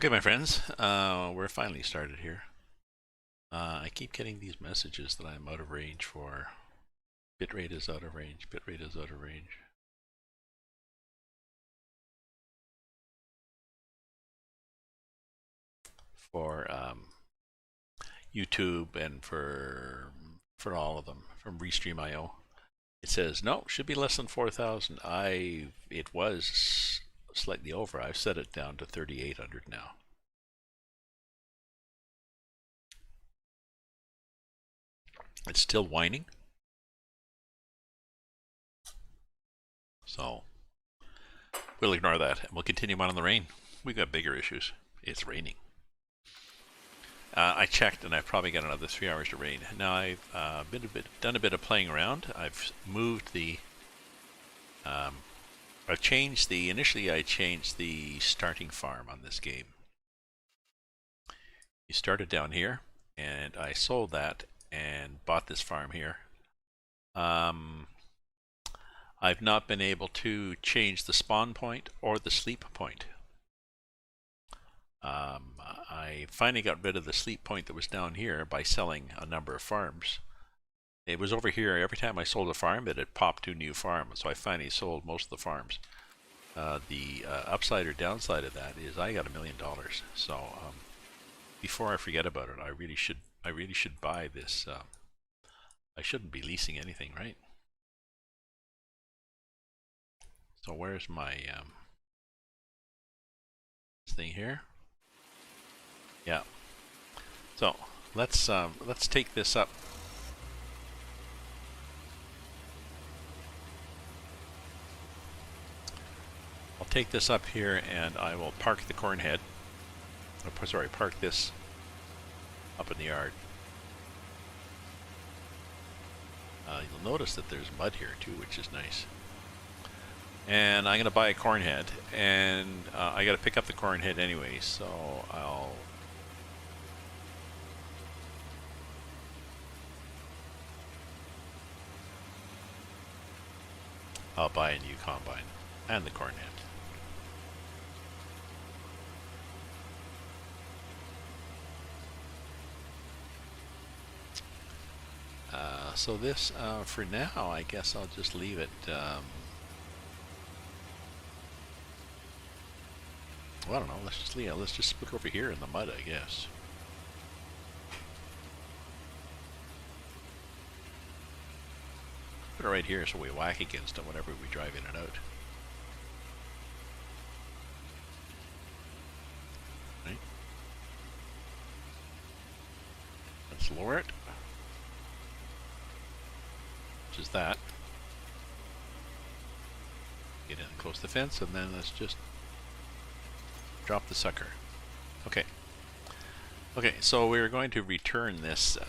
Okay, my friends, we're finally started here. I keep getting these messages that I'm out of range for. Bitrate is out of range, bitrate is out of range. For YouTube and for all of them from Restream.io. It says, no, should be less than 4,000. It was slightly over. I've set it down to 3,800 now. It's still whining. So we'll ignore that and we'll continue on in the rain. We've got bigger issues. It's raining. I checked, and I've probably got another 3 hours to rain. Now I've done a bit of playing around. I've moved the. I've changed the. Initially, I changed the starting farm on this game. You started down here, and I sold that and bought this farm here. I've not been able to change the spawn point or the sleep point. I finally got rid of the sleep point that was down here by selling a number of farms. It was over here. Every time I sold a farm, it had popped to new farms. So I finally sold most of the farms. The upside or downside of that is I got $1 million. So before I forget about it, I really should buy this. I shouldn't be leasing anything, right? So where's my thing here? Yeah. So let's take this up. I'll take this up here and I will park the corn head. Oh, sorry, park this up in the yard. You'll notice that there's mud here too, which is nice. And I'm going to buy a corn head, and I got to pick up the corn head anyway, so I'll buy a new combine and the corn head. So this, for now, I guess I'll just leave it. Well, I don't know. Let's just leave it. Let's just put it over here in the mud, I guess. Put it right here so we whack against it whenever we drive in and out. Right? Let's lower it. Which is that. Get in close to the fence, and then let's just drop the sucker. Okay. Okay, so we're going to return this.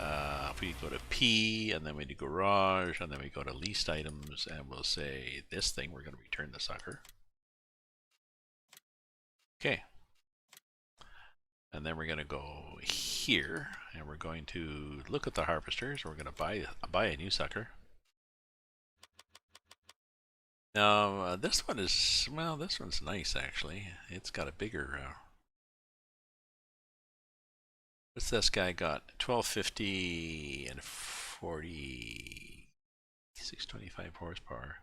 If we go to P, and then we do garage, and then we go to leased items, and we'll say this thing, we're going to return the sucker. Okay. And then we're going to go here, and we're going to look at the harvesters. We're going to buy a new sucker. Now, this one is, well, this one's nice, actually. It's got a bigger, what's this guy got? 1250 and 625 horsepower.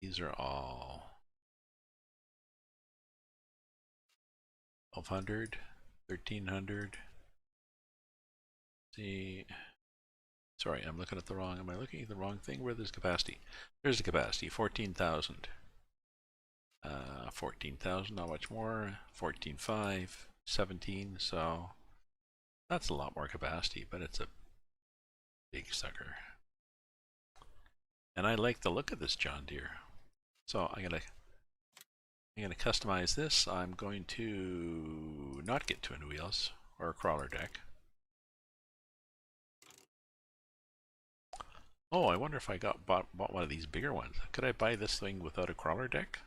These are all 1200, 1300. See, sorry, I'm looking at the wrong, am I looking at the wrong thing? Where there's capacity? There's the capacity, 14,000. 14,000, not much more. 14.5, 17, so that's a lot more capacity, but it's a big sucker. And I like the look of this John Deere. So I'm gonna customize this. I'm going to not get twin wheels or a crawler deck. Oh, I wonder if I bought one of these bigger ones. Could I buy this thing without a crawler deck?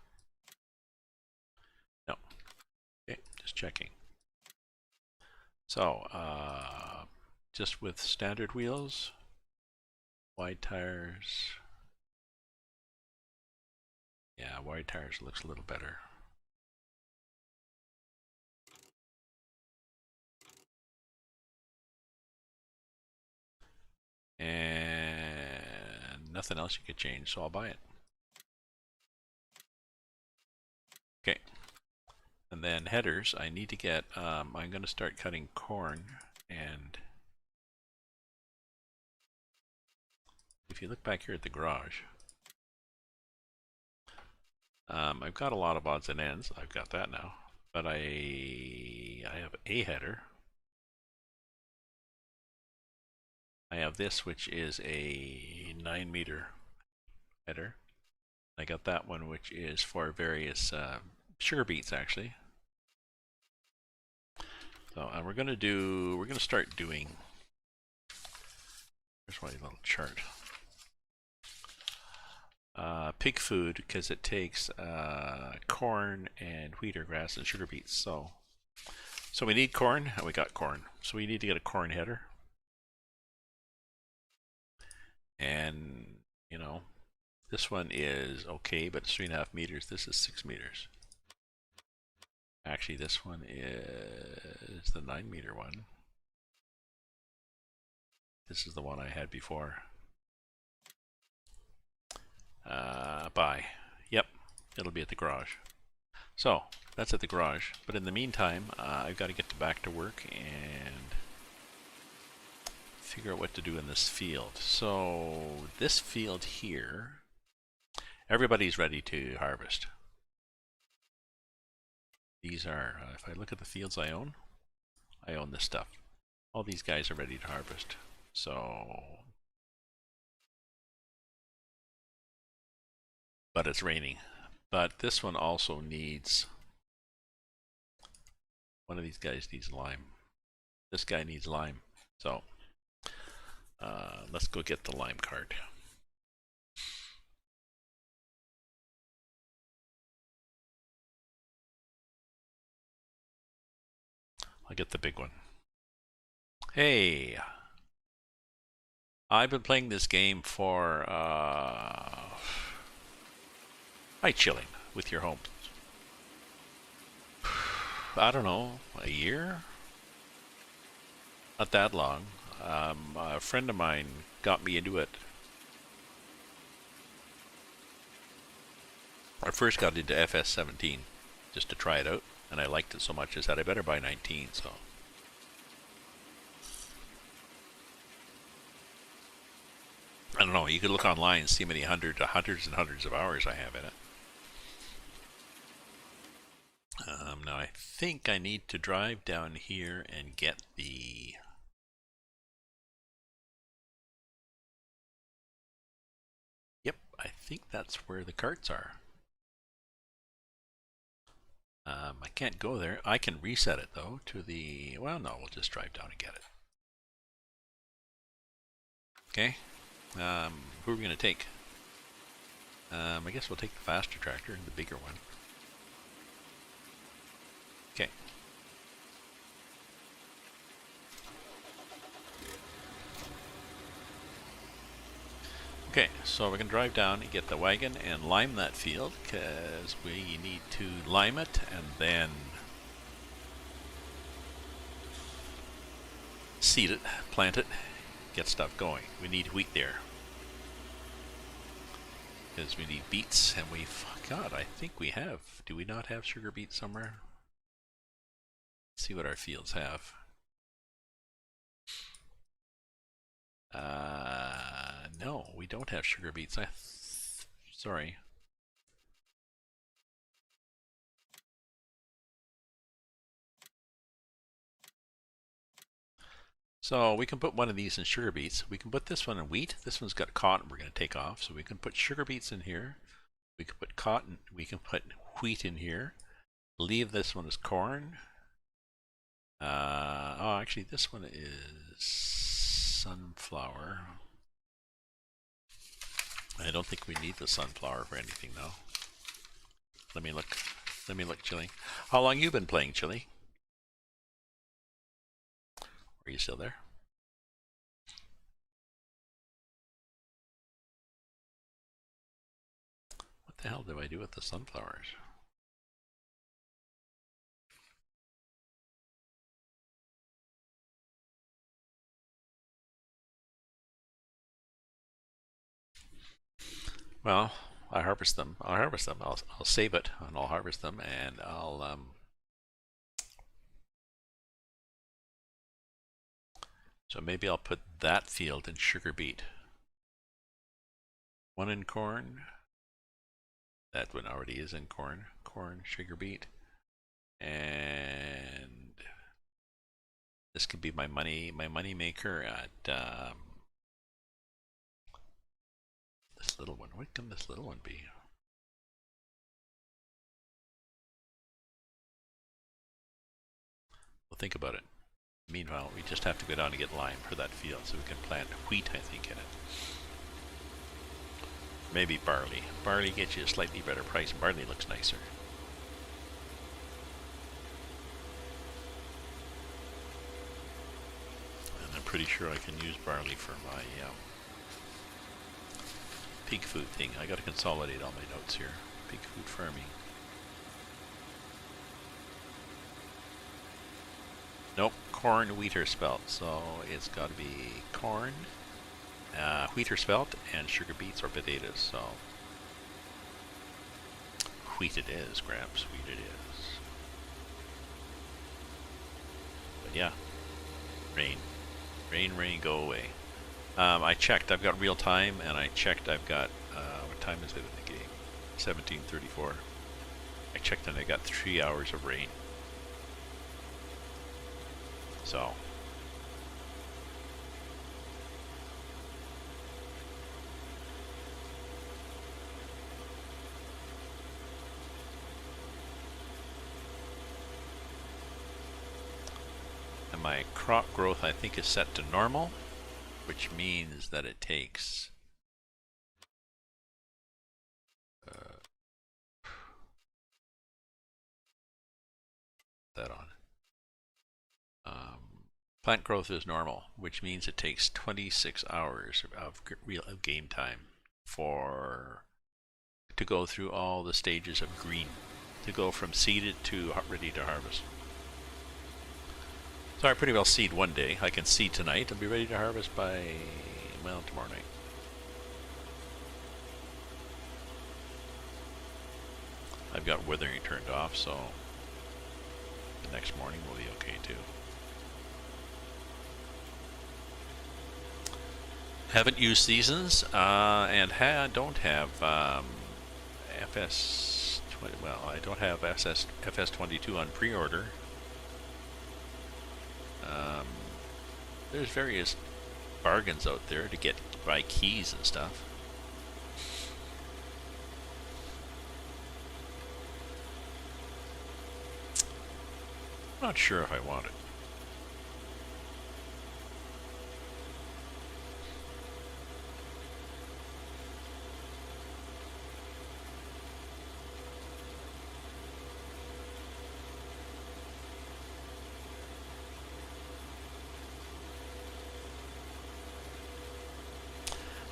No. Okay, just checking. So, just with standard wheels, wide tires. Yeah, wide tires looks a little better. nothing else you could change, so I'll buy it. Okay. And then headers, I need to get, I'm going to start cutting corn, and if you look back here at the garage, I've got a lot of odds and ends. I've got that now, but I have a header. I have this, which is a 9-meter header. I got that one, which is for various sugar beets, actually. So, and we're going to start doing, here's my little chart. Pig food, because it takes corn and wheat or grass and sugar beets. So we need corn, and we got corn. So we need to get a corn header. And, you know, this one is okay, but it's 3.5 meters. This is 6 meters. Actually, this one is the 9-meter one. This is the one I had before. Buy. Yep, it'll be at the garage. So, that's at the garage. But in the meantime, I've got to get back to work and figure out what to do in this field. So, this field here, everybody's ready to harvest. These are, if I look at the fields I own this stuff. All these guys are ready to harvest. So, but it's raining. But this one also needs, one of these guys needs lime. This guy needs lime. So, let's go get the lime cart. I'll get the big one. Hey! I've been playing this game for, hi, chilling with your home. I don't know, a year? Not that long. A friend of mine got me into it. I first got into FS19 just to try it out, and I liked it so much I said I better buy 19, so. I don't know, you could look online and see how many hundreds and hundreds of hours I have in it. Now I think I need to drive down here and get the... Yep, I think that's where the carts are. I can't go there. I can reset it though to the... Well, no, we'll just drive down and get it. Okay. Who are we going to take? I guess we'll take the faster tractor, the bigger one. Okay. Okay, so we're going to drive down and get the wagon and lime that field, because we need to lime it and then seed it, plant it, get stuff going. We need wheat there, because we need beets, and God, I think we have. Do we not have sugar beets somewhere? Let's see what our fields have. No, we don't have sugar beets. Sorry. So we can put one of these in sugar beets. We can put this one in wheat. This one's got cotton we're going to take off. So we can put sugar beets in here. We can put cotton. We can put wheat in here. Leave this one as corn. Oh, actually, this one is sunflower. I don't think we need the sunflower for anything, though. Let me look. Let me look, Chili. How long you been playing, Chili? Are you still there? What the hell do I do with the sunflowers? Well, I harvest them. I'll harvest them. I'll save it and I'll harvest them and I'll so maybe I'll put that field in sugar beet. One in corn. That one already is in corn. Corn, sugar beet. And this could be my money maker at this little one. What can this little one be? Well, think about it. Meanwhile, we just have to go down and get lime for that field so we can plant wheat, I think, in it. Maybe barley. Barley gets you a slightly better price. Barley looks nicer. And I'm pretty sure I can use barley for my pig food thing. I gotta consolidate all my notes here. Pig food farming. Nope, corn, wheat, or spelt. So it's got to be corn, wheat or spelt, and sugar beets or potatoes. So wheat it is, Gramps. Wheat it is. But yeah, rain, rain, rain, go away. I checked. I've got real time, and I checked. I've got what time is it in the game? 17:34. I checked, and I got 3 hours of rain. So and my crop growth, I think, is set to normal, which means that it takes that on. Plant growth is normal, which means it takes 26 hours of game time to go through all the stages of green, to go from seeded to ready to harvest. So I pretty well seed one day. I can seed tonight and be ready to harvest by, well, tomorrow night. I've got weathering turned off, so the next morning will be okay too. Haven't used seasons, and don't have FS20. Well, I don't have FS22 on pre-order. There's various bargains out there to buy keys and stuff. I'm not sure if I want it.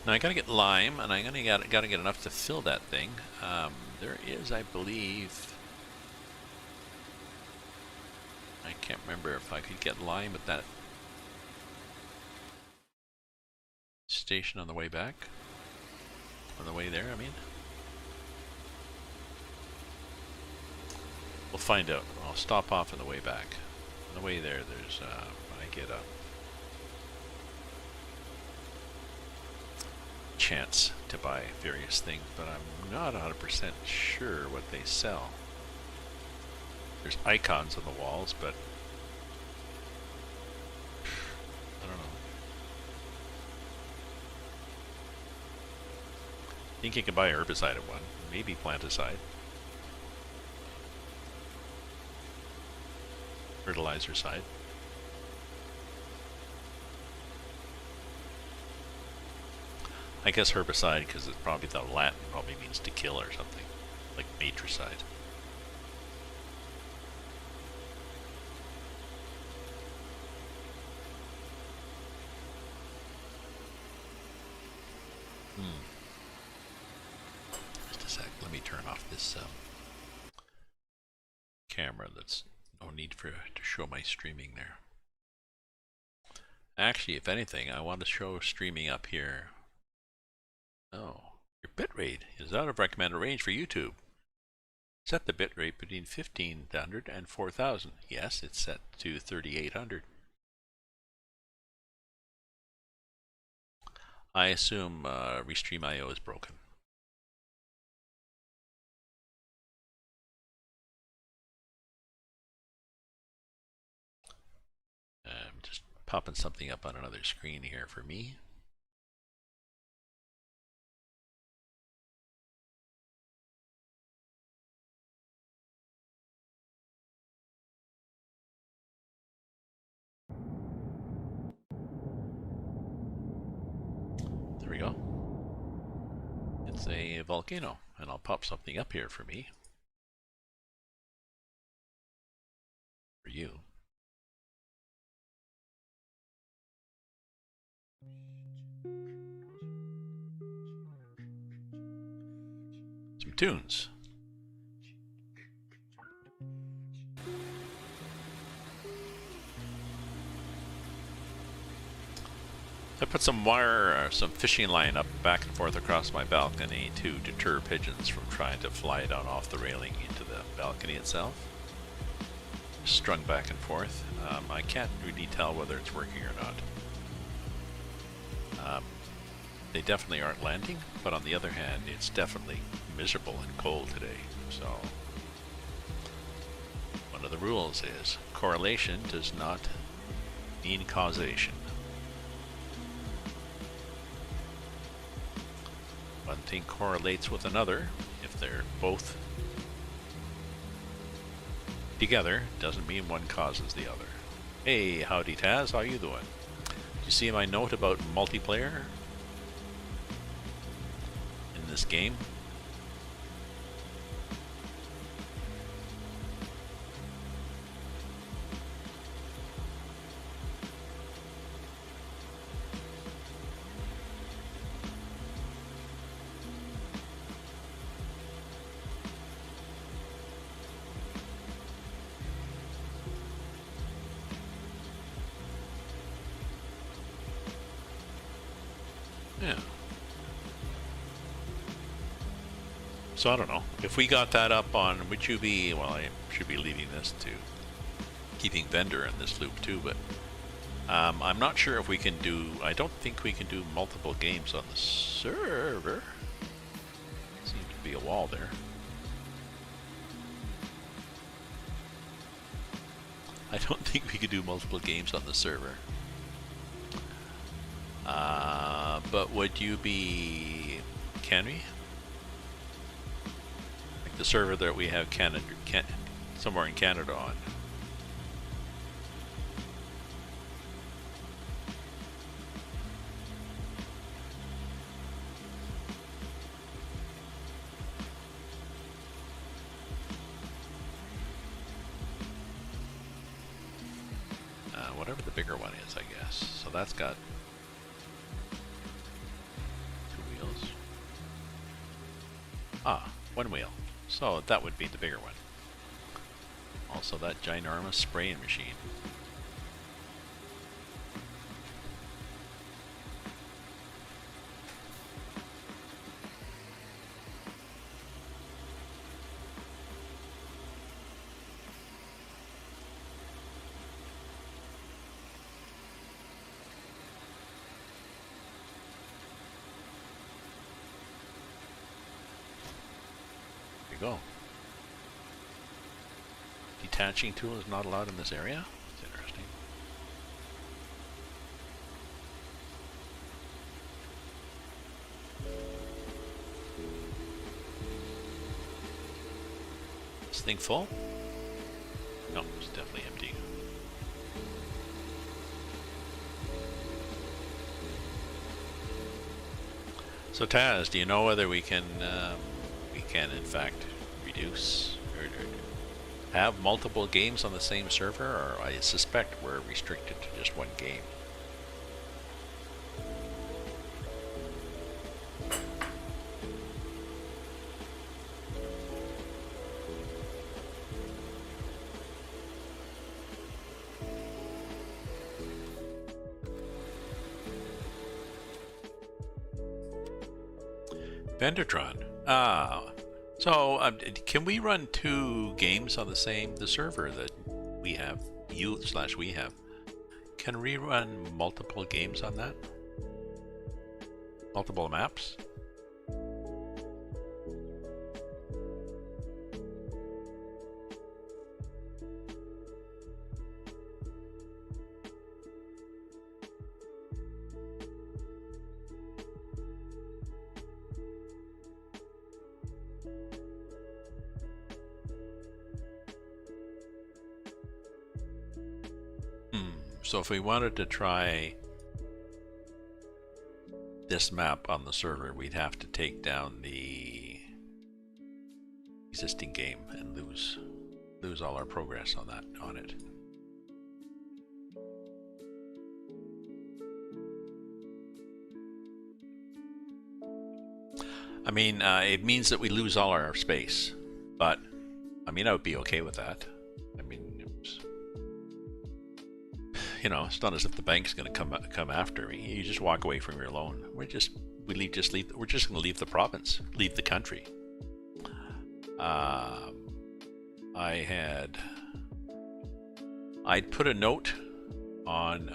Now I gotta get lime, and I'm gotta get enough to fill that thing. There is, I believe, I can't remember if I could get lime at that station on the way back. On the way there, I mean. We'll find out. I'll stop off on the way back. On the way there, there's when I get a chance to buy various things, but I'm not 100% sure what they sell. There's icons on the walls, but I don't know. I think you can buy herbicide at one, maybe planticide. Fertilizer side. I guess herbicide, because it's probably the Latin probably means to kill or something, like matricide. Just a sec. Let me turn off this camera. That's no need to show my streaming there. Actually, if anything, I want to show streaming up here. Oh, Your bitrate is out of recommended range for YouTube. Set the bitrate between 1500 and 4000. Yes, it's set to 3800. I assume Restream IO is broken. I'm just popping something up on another screen here for me. There we go. It's a volcano, and I'll pop something up here for me. For you. Some tunes. I put some wire, some fishing line up back and forth across my balcony to deter pigeons from trying to fly down off the railing into the balcony itself. Strung back and forth. I can't really tell whether it's working or not. They definitely aren't landing, but on the other hand, it's definitely miserable and cold today. So, one of the rules is correlation does not mean causation. One thing correlates with another if they're both together, doesn't mean one causes the other. Hey, howdy Taz, how you doing? Did you see my note about multiplayer in this game? Yeah. So I don't know. If we got that up on, would you be, well, I should be leaving this to keeping vendor in this loop too, but I'm not sure if we can do, I don't think we can do multiple games on the server. Seems to be a wall there. I don't think we could do multiple games on the server. But would you be, can we? Like the server that we have Canada, somewhere in Canada on. Whatever the bigger one is, I guess. So that's got one wheel. So that would be the bigger one. Also that ginormous spraying machine. Go. Detaching tool is not allowed in this area? That's interesting. This thing full? No, it's definitely empty. So Taz, do you know whether we can in fact reduce or have multiple games on the same server, or I suspect we're restricted to just one game? Vendortron. Ah. So, can we run 2 games on the server that we have, we have? Can we run multiple games on that? Multiple maps? So if we wanted to try this map on the server, we'd have to take down the existing game and lose all our progress on it. I mean, it means that we lose all our space, but I mean, I would be okay with that. I mean, you know, it's not as if the bank's going to come after me. You just walk away from your loan. We're just going to leave the province, leave the country. I'd put a note on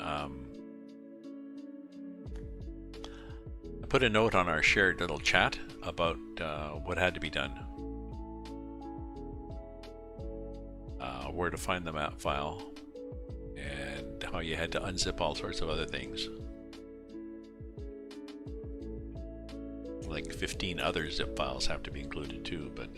our shared little chat about what had to be done, where to find the map file, and how you had to unzip all sorts of other things. Like 15 other zip files have to be included too, but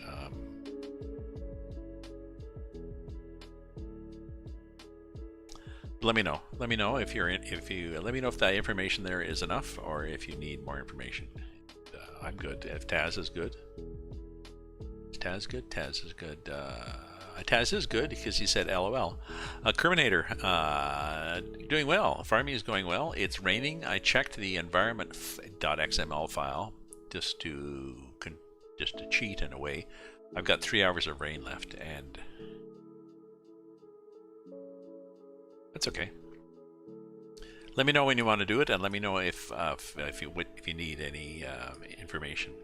let me know. Let me know if let me know if that information there is enough, or if you need more information. I'm good. If Taz is good. Is Taz good? Taz is good. Taz is good because he said LOL. Kerminator, doing well. Farming is going well. It's raining. I checked the environment.xml file just to cheat in a way. I've got 3 hours of rain left, and that's okay. Let me know when you want to do it, and let me know if you need any information.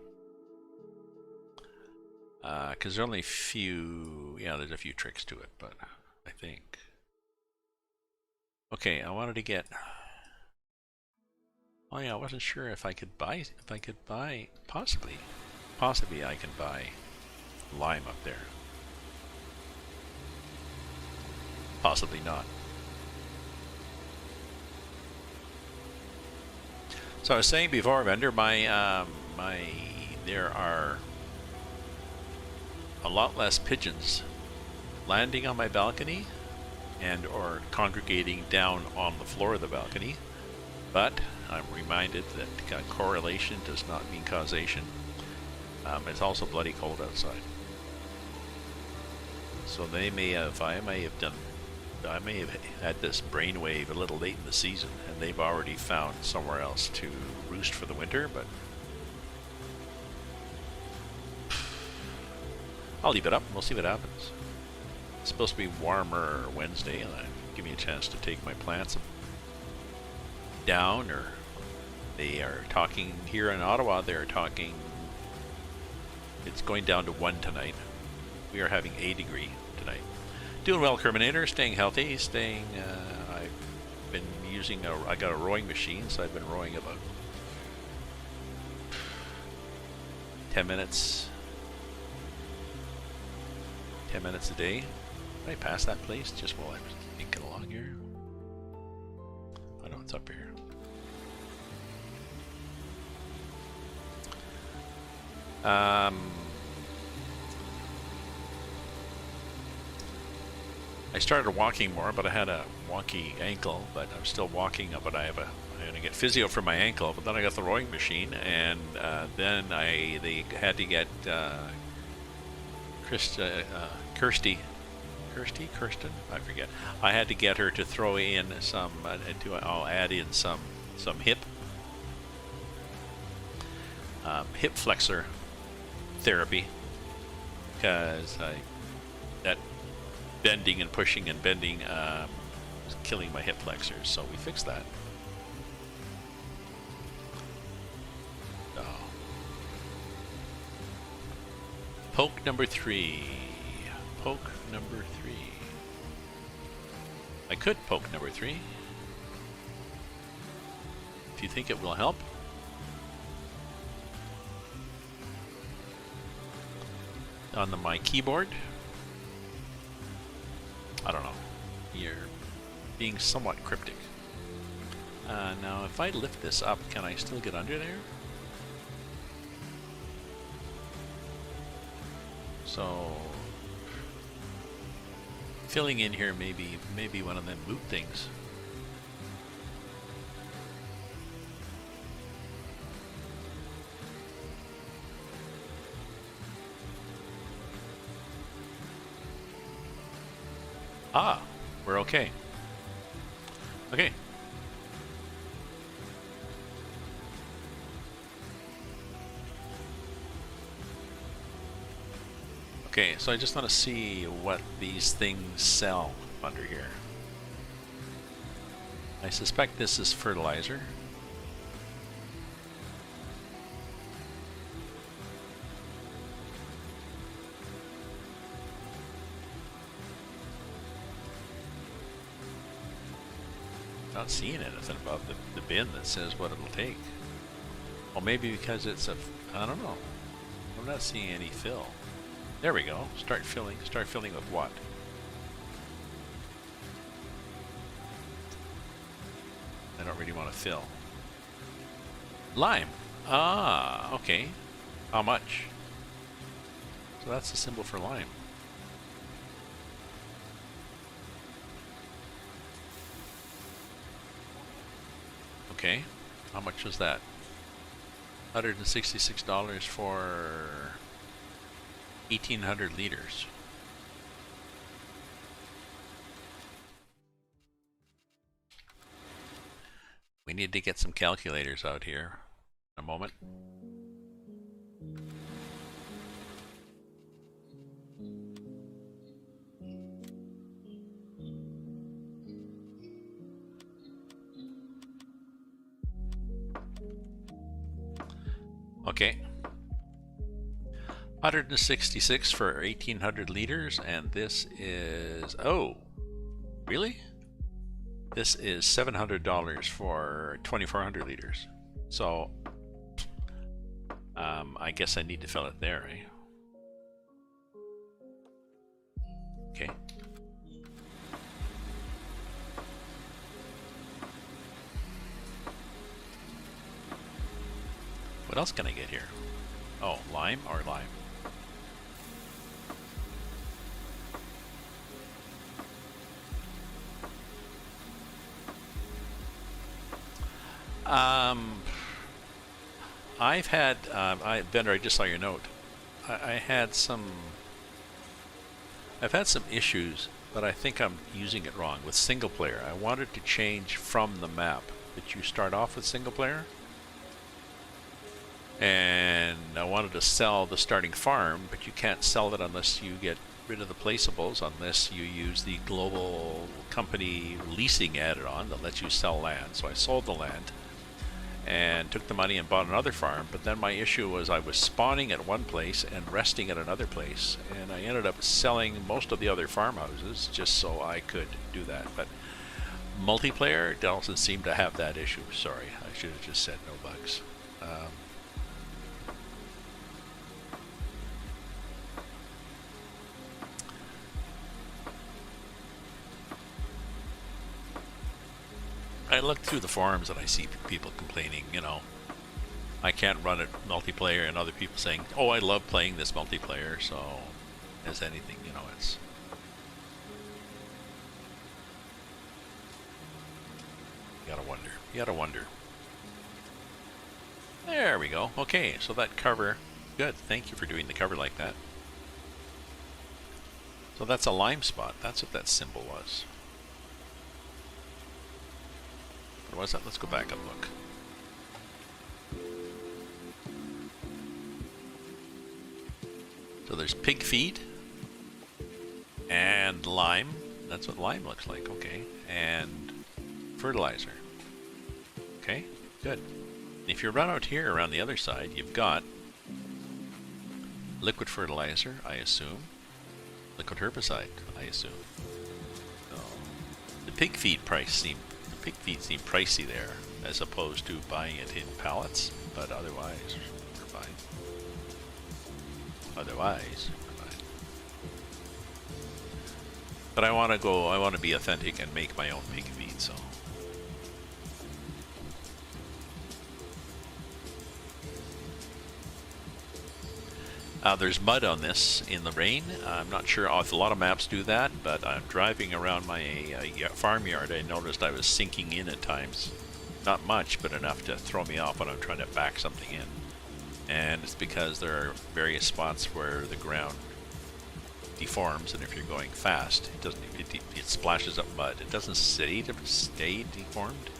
Because there's only a few, there's a few tricks to it, but I think. Okay, I wanted to get. Oh yeah, I wasn't sure if I could buy. Possibly I can buy lime up there. Possibly not. So I was saying before, Vendor, there are a lot less pigeons landing on my balcony and or congregating down on the floor of the balcony, but I'm reminded that correlation does not mean causation. It's also bloody cold outside, so I may have had this brainwave a little late in the season, and they've already found somewhere else to roost for the winter, but I'll leave it up and we'll see what happens. It's supposed to be warmer Wednesday, and give me a chance to take my plants down, or they are talking here in Ottawa, they're talking it's going down to 1 tonight. We are having a degree tonight. Doing well, Kerminator, staying healthy, I've been using I got a rowing machine, so I've been rowing about 10 minutes a day. Did I pass that place just while I was thinking along here? I know it's up here. I started walking more, but I had a wonky ankle, but I'm still walking, but I'm going to get physio for my ankle, but then I got the rowing machine, and then they had to get Kirsten, I forget. I had to get her to throw in some, I'll add in some hip flexor therapy, because that bending and pushing and bending was killing my hip flexors, so we fixed that. Poke number 3. Poke number 3. I could poke number 3. If you think it will help. On my keyboard. I don't know. You're being somewhat cryptic. Now, if I lift this up, can I still get under there? So, filling in here maybe one of them boot things. Ah, we're okay. Okay. Okay, so I just want to see what these things sell under here. I suspect this is fertilizer. Not seeing anything about the bin that says what it'll take. Well, maybe because it's a, I don't know. I'm not seeing any fill. There we go. Start filling. Start filling with what? I don't really want to fill. Lime. Ah, okay. How much? So that's the symbol for lime. Okay. How much was that? $166 for 1,800 liters. We need to get some calculators out here in a moment. Okay. 166 for 1,800 liters, and this is, oh, really? This is $700 for 2,400 liters. So, I guess I need to fill it there, eh? Okay. What else can I get here? Oh, lime or lime? I've had, Bender, I just saw your note. I've had some issues, but I think I'm using it wrong with single player. I wanted to change from the map that you start off with single player. And I wanted to sell the starting farm, but you can't sell it unless you get rid of the placeables, unless you use the global company leasing added-on that lets you sell land. So I sold the land and took the money and bought another farm, but then my issue was I was spawning at one place and resting at another place, and I ended up selling most of the other farmhouses just so I could do that. But multiplayer doesn't seem to have that issue. Sorry, I should have just said no bugs. I look through the forums and I see people complaining, you know, I can't run it multiplayer, and other people saying, oh, I love playing this multiplayer. So as anything, you know, it's, you gotta wonder. You gotta wonder. There we go. Okay, so that cover, good. Thank you for doing the cover like that. So that's a lime spot. That's what that symbol was. What was that? Let's go back and look. So there's pig feed and lime. That's what lime looks like. Okay. And fertilizer. Okay, good. If you run out here around the other side, you've got liquid fertilizer, I assume. Liquid herbicide, I assume. So, the pig feed seem pricey there, as opposed to buying it in pallets. But otherwise, we're fine. But I want to be authentic and make my own pig feed, so. There's mud on this in the rain. I'm not sure if a lot of maps do that, but I'm driving around my farmyard. I noticed I was sinking in at times. Not much, but enough to throw me off when I'm trying to back something in. And it's because there are various spots where the ground deforms, and if you're going fast, it splashes up mud. It doesn't stay deformed,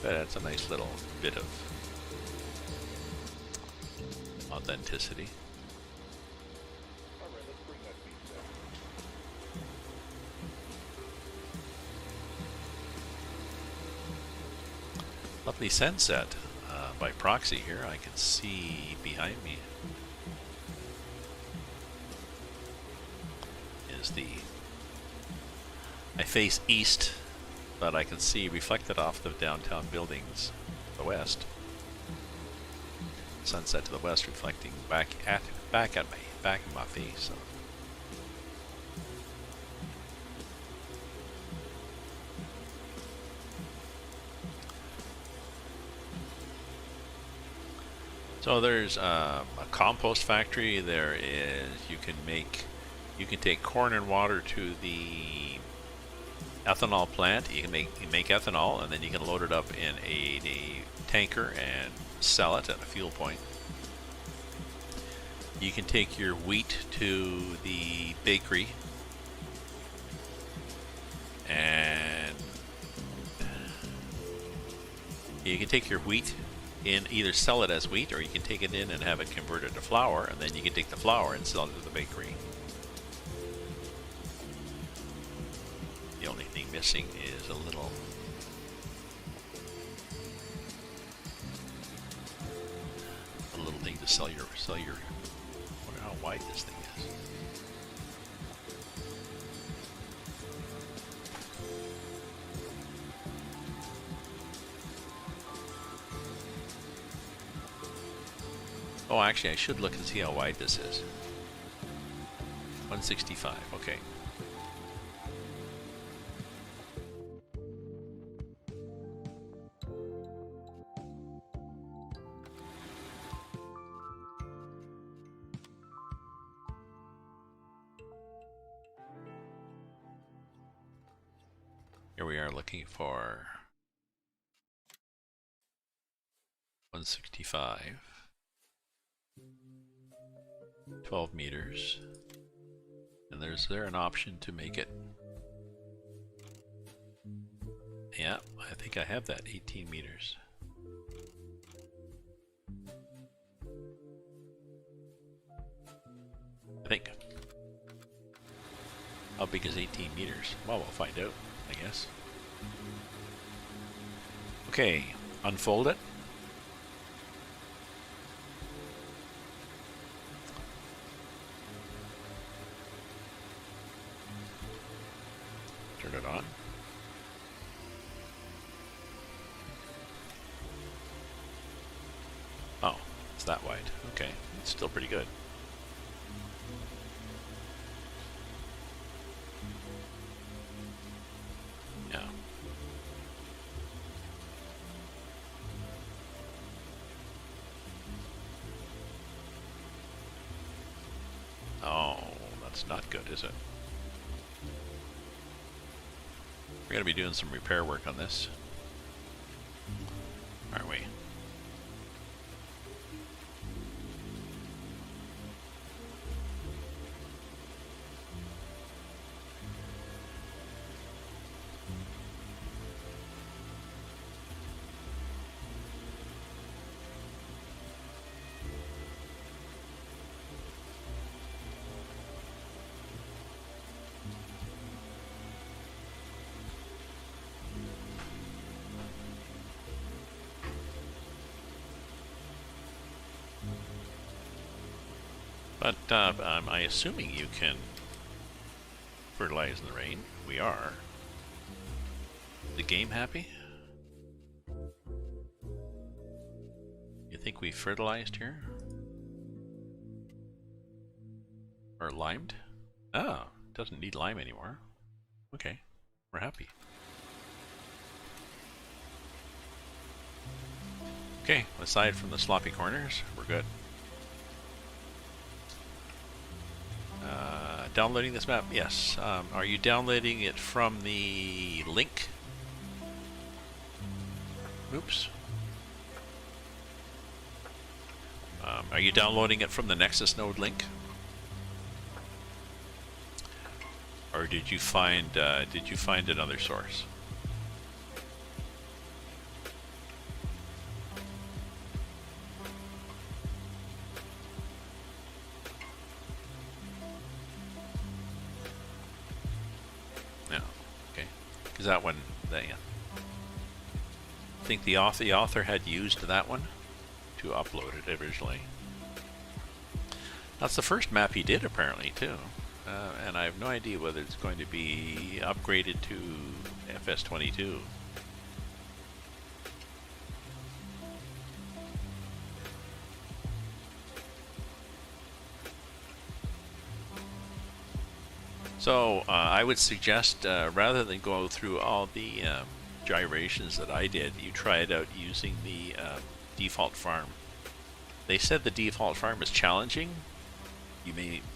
but it's a nice little bit of authenticity. Lovely sunset by proxy here. I can see behind me is I face east, but I can see reflected off the downtown buildings, the west. Sunset to the west, reflecting back in my face. So there's a compost factory. There is you can take corn and water to the ethanol plant. You can make ethanol, and then you can load it up in a tanker and sell it at a fuel point. You can take your wheat to the bakery and you can take your wheat in, either sell it as wheat, or you can take it in and have it converted to flour, and then you can take the flour and sell it to the bakery. The only thing missing is a little thing to sell your I wonder how wide this thing is. Oh, actually, I should look and see how wide this is. 165, okay. Here we are looking for 165. 12 meters, and is there an option to make it? Yeah, I think I have that, 18 meters. I think. How big is 18 meters? Well, we'll find out, I guess. Okay, unfold it. Turn it on. Oh, it's that wide. Okay, it's still pretty good. Yeah. Oh, that's not good, is it? We're going to be doing some repair work on this, aren't we? But am I assuming you can fertilize in the rain? We are. The game happy? You think we fertilized here? Or limed? Oh, doesn't need lime anymore. Okay, we're happy. Okay, aside from the sloppy corners, we're good. Downloading this map? Yes. Are you downloading it from the link? Oops. Are you downloading it from the Nexus node link? Or did you find another source? No. Okay. Because that one, yeah. I think the author had used that one to upload it originally. That's the first map he did apparently too. And I have no idea whether it's going to be upgraded to FS22. So I would suggest rather than go through all the gyrations that I did, you try it out using the default farm. They said the default farm is challenging.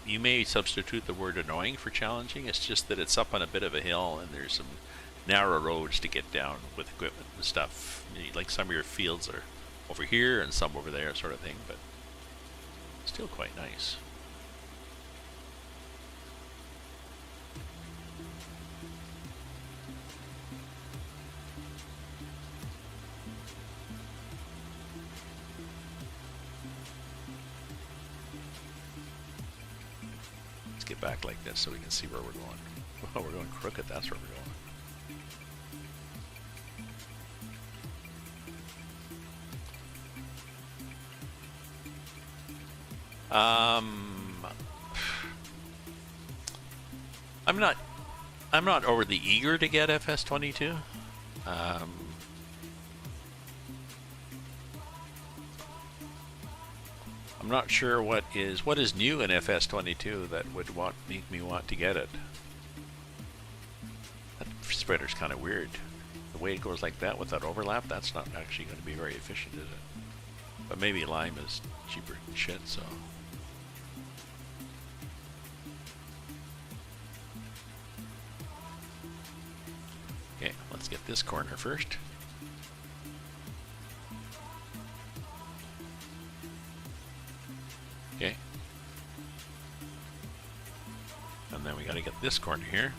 You may substitute the word annoying for challenging. It's just that it's up on a bit of a hill and there's some narrow roads to get down with equipment and stuff. Like some of your fields are over here and some over there, sort of thing, but still quite nice. Get back like this so we can see where we're going. Oh, we're going crooked, that's where we're going. I'm not overly eager to get FS22. I'm not sure what is new in FS22 that would make me want to get it. That spreader's kind of weird. The way it goes like that with that overlap, that's not actually going to be very efficient, is it? But maybe lime is cheaper than shit, so. Okay, let's get this corner first. Okay. And then we got to get this corner here.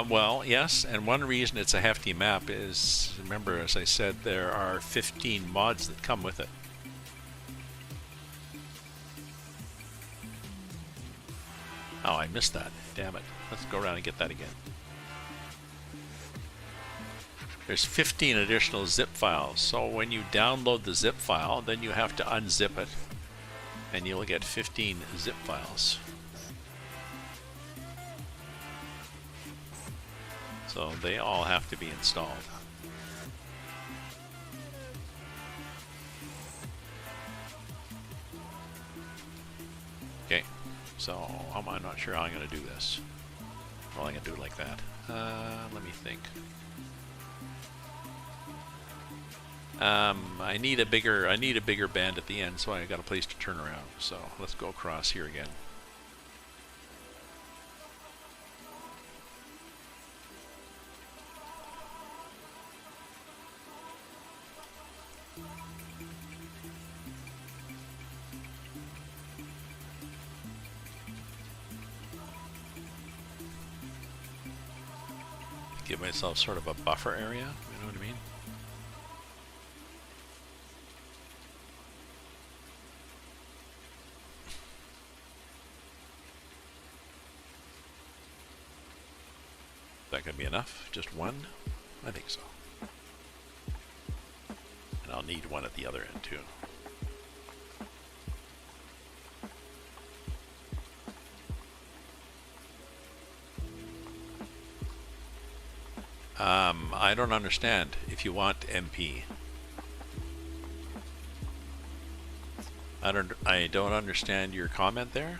Well, yes, and one reason it's a hefty map is, remember, as I said, there are 15 mods that come with it. Oh, I missed that. Damn it. Let's go around and get that again. There's 15 additional zip files, so when you download the zip file, then you have to unzip it, and you'll get 15 zip files. So they all have to be installed. Okay, so I'm not sure how I'm going to do this. Well, I'm going to do it like that. Let me think. I need a bigger bend at the end, so I got a place to turn around. So let's go across here again. Give myself sort of a buffer area, you know what I mean? Is that going to be enough? Just one? I think so. I'll need one at the other end too. I don't understand. If you want MP, I don't understand your comment there.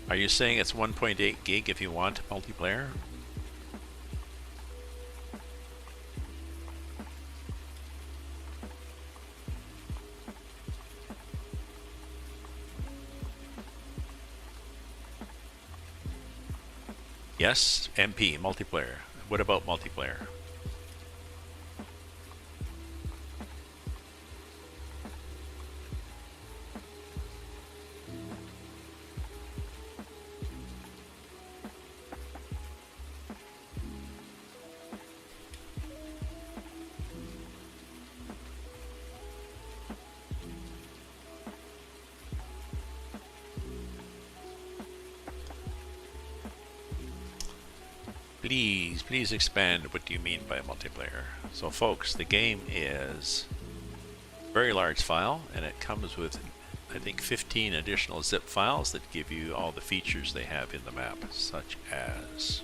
Are you saying it's 1.8 gig if you want multiplayer? Yes, MP, multiplayer. What about multiplayer? Please expand. What do you mean by multiplayer? So folks, the game is a very large file, and it comes with, I think, 15 additional zip files that give you all the features they have in the map, such as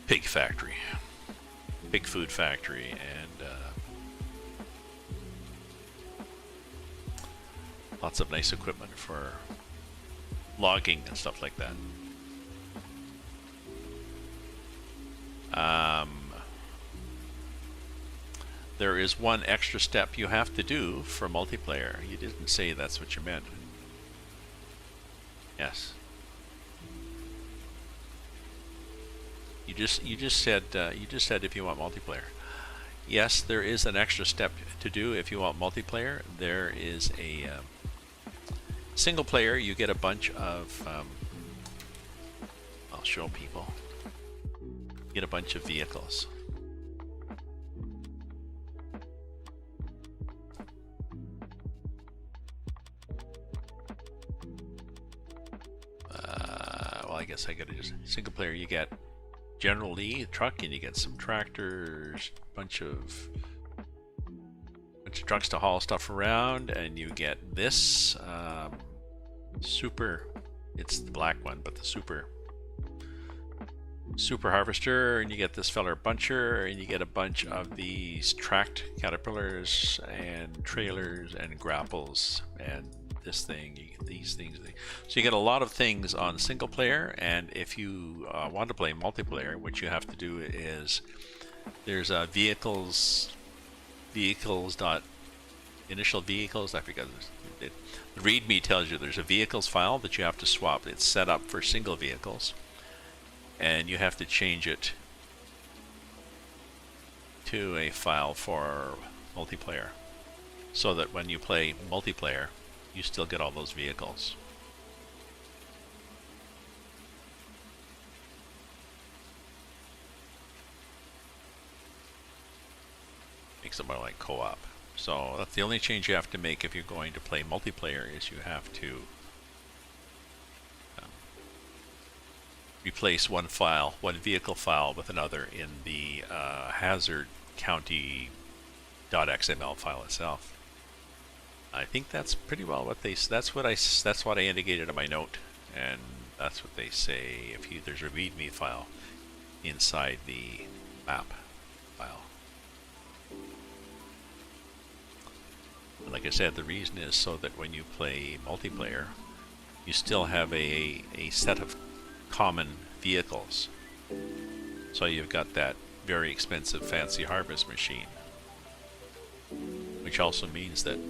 pig factory, pig food factory, and lots of nice equipment for logging and stuff like that. There is one extra step you have to do for multiplayer. You didn't say that's what you meant. Yes. You just said if you want multiplayer. Yes, there is an extra step to do if you want multiplayer. There is a single player. You get a bunch of. I'll show people. You get a bunch of vehicles. Well, I guess I gotta just single player. You get generally truck, and you get some tractors, bunch of trucks to haul stuff around, and you get this super. It's the black one, but the super harvester, and you get this feller buncher, and you get a bunch of these tracked caterpillars and trailers and grapples and this thing, you get these things. So you get a lot of things on single player, and if you want to play multiplayer, what you have to do is there's initial vehicles, I forget, the README tells you there's a vehicles file that you have to swap. It's set up for single vehicles, and you have to change it to a file for multiplayer, so that when you play multiplayer, you still get all those vehicles. Makes it more like co-op. So that's the only change you have to make if you're going to play multiplayer, is you have to replace one vehicle file with another in the Hazzard county .xml file itself. I think that's pretty well what that's what I indicated in my note, and that's what they say. If there's a README file inside the map file. And like I said, the reason is so that when you play multiplayer, you still have a set of common vehicles. So you've got that very expensive fancy harvest machine, which also means that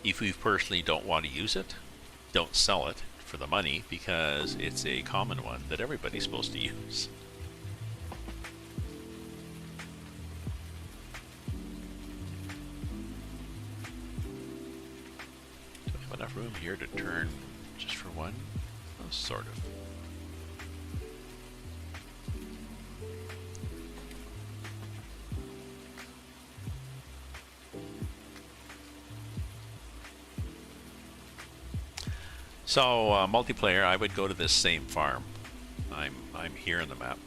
if you personally don't want to use it, don't sell it for the money, because it's a common one that everybody's supposed to use. Do I have enough room here to turn just for one? Oh, sort of. So multiplayer, I would go to this same farm. I'm here in the map.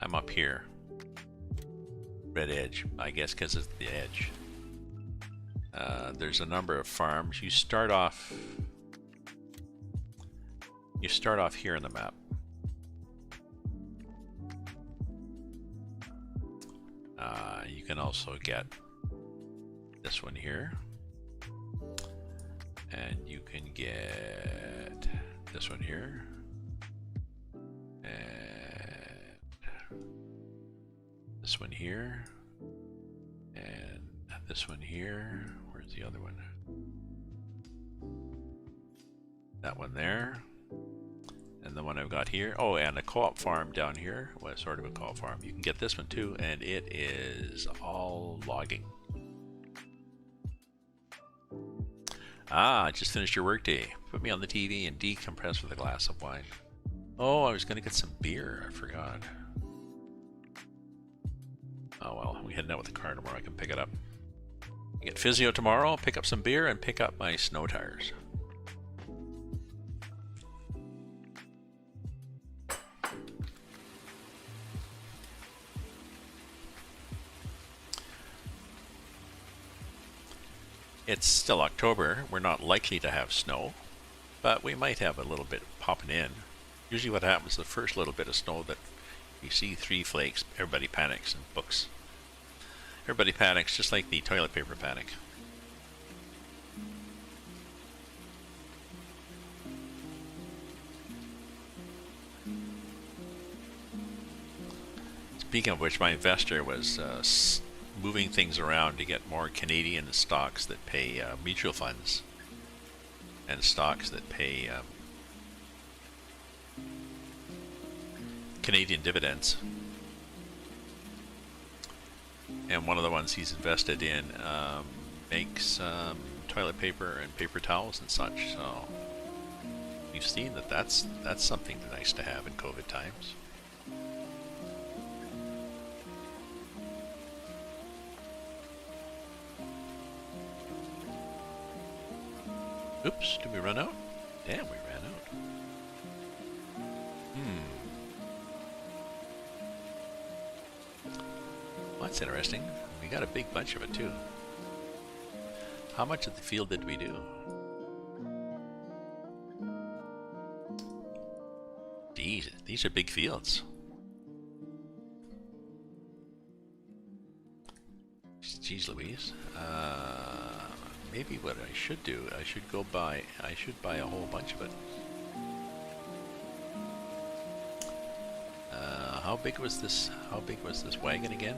I'm up here. Red edge, I guess, because it's the edge. There's a number of farms. You start off here in the map. You can also get this one here, and you can get this one here, and this one here, and this one here. Where's the other one? That one there. And the one I've got here. Oh, and a co-op farm down here. Well, sort of a co-op farm. You can get this one too, and it is all logging. Ah, just finished your workday. Put me on the TV and decompress with a glass of wine. Oh, I was going to get some beer. I forgot. Oh well, we heading out with the car tomorrow. I can pick it up. Get physio tomorrow, pick up some beer, and pick up my snow tires. It's still October. We're not likely to have snow, but we might have a little bit popping in. Usually what happens, the first little bit of snow that you see 3 flakes, everybody panics and books. Everybody panics, just like the toilet paper panic. Speaking of which, my investor was moving things around to get more Canadian stocks that pay mutual funds and stocks that pay Canadian dividends. And one of the ones he's invested in makes toilet paper and paper towels and such. So we've seen that that's something nice to have in COVID times. Oops, did we run out? Damn, we ran out. Well, that's interesting. We got a big bunch of it too. How much of the field did we do? Geez, these are big fields. Jeez Louise. Maybe what I should do, I should buy a whole bunch of it. How big was this wagon again?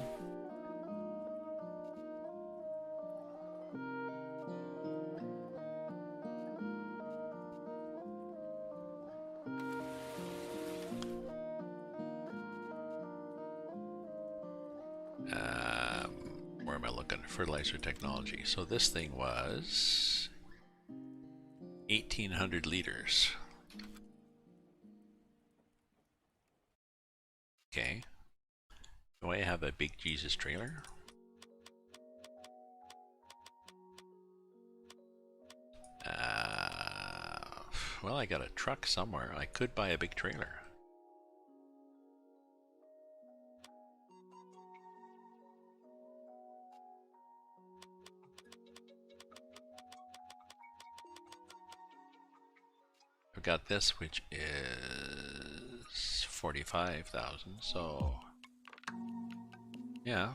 Where am I looking? Fertilizer technology. So this thing was 1,800 liters. Okay. Do I have a big Jesus trailer? Well, I got a truck somewhere. I could buy a big trailer. I've got this, which is 45,000, so yeah.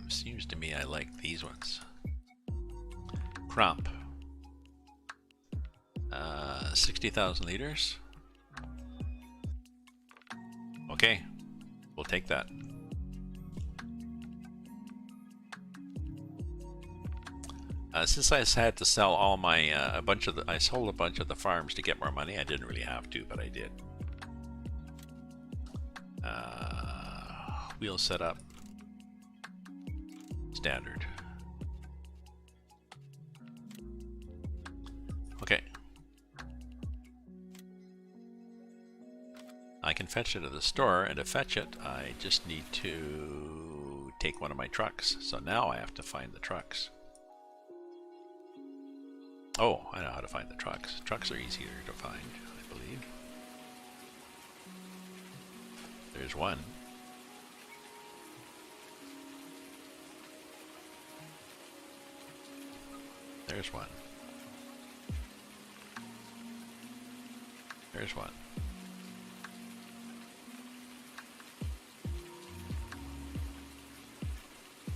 Seems to me I like these ones. Crop. 60,000 liters. Okay, we'll take that. Since I had to sell all my I sold a bunch of the farms to get more money. I didn't really have to, but I did. Wheel setup. Standard. Okay. I can fetch it at the store, and to fetch it, I just need to take one of my trucks. So now I have to find the trucks. Oh, I know how to find the trucks. Trucks are easier to find, I believe. There's one. There's one. There's one.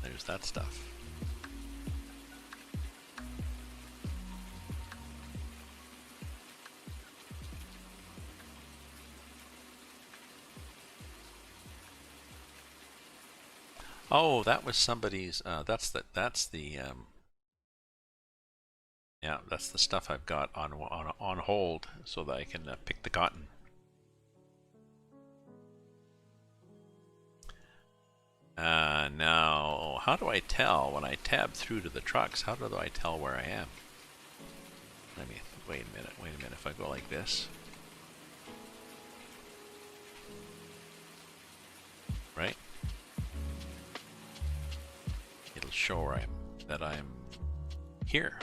There's that stuff. Oh, that was somebody's. That's the yeah, that's the stuff I've got on hold so that I can pick the cotton. Now, how do I tell when I tab through to the trucks? How do I tell where I am? Let me wait a minute. Wait a minute. If I go like this, right? It'll show where that I'm here.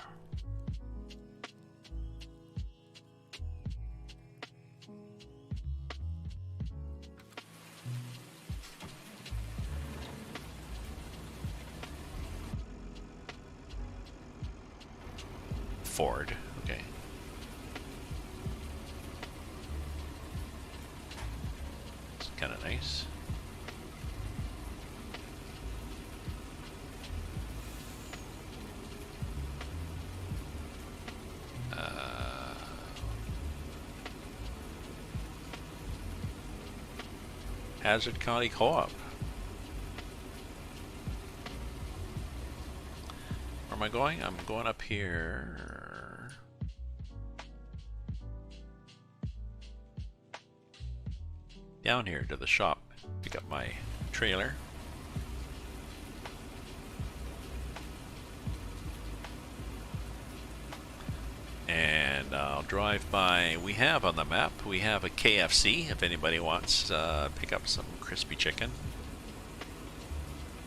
Ford, okay. It's kind of nice. Hazzard County Co-op. Where am I going? I'm going up here. Down here to the shop. Pick up my trailer. And I'll drive by. We have on the map, we have a KFC if anybody wants to pick up some crispy chicken.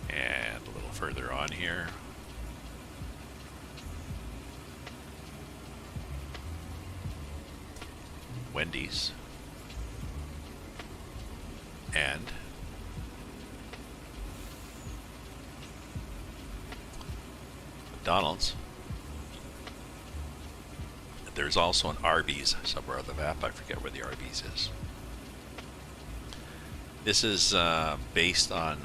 And a little further on here, Wendy's and McDonald's. There's also an Arby's somewhere on the map. I forget where the Arby's is. This is based on,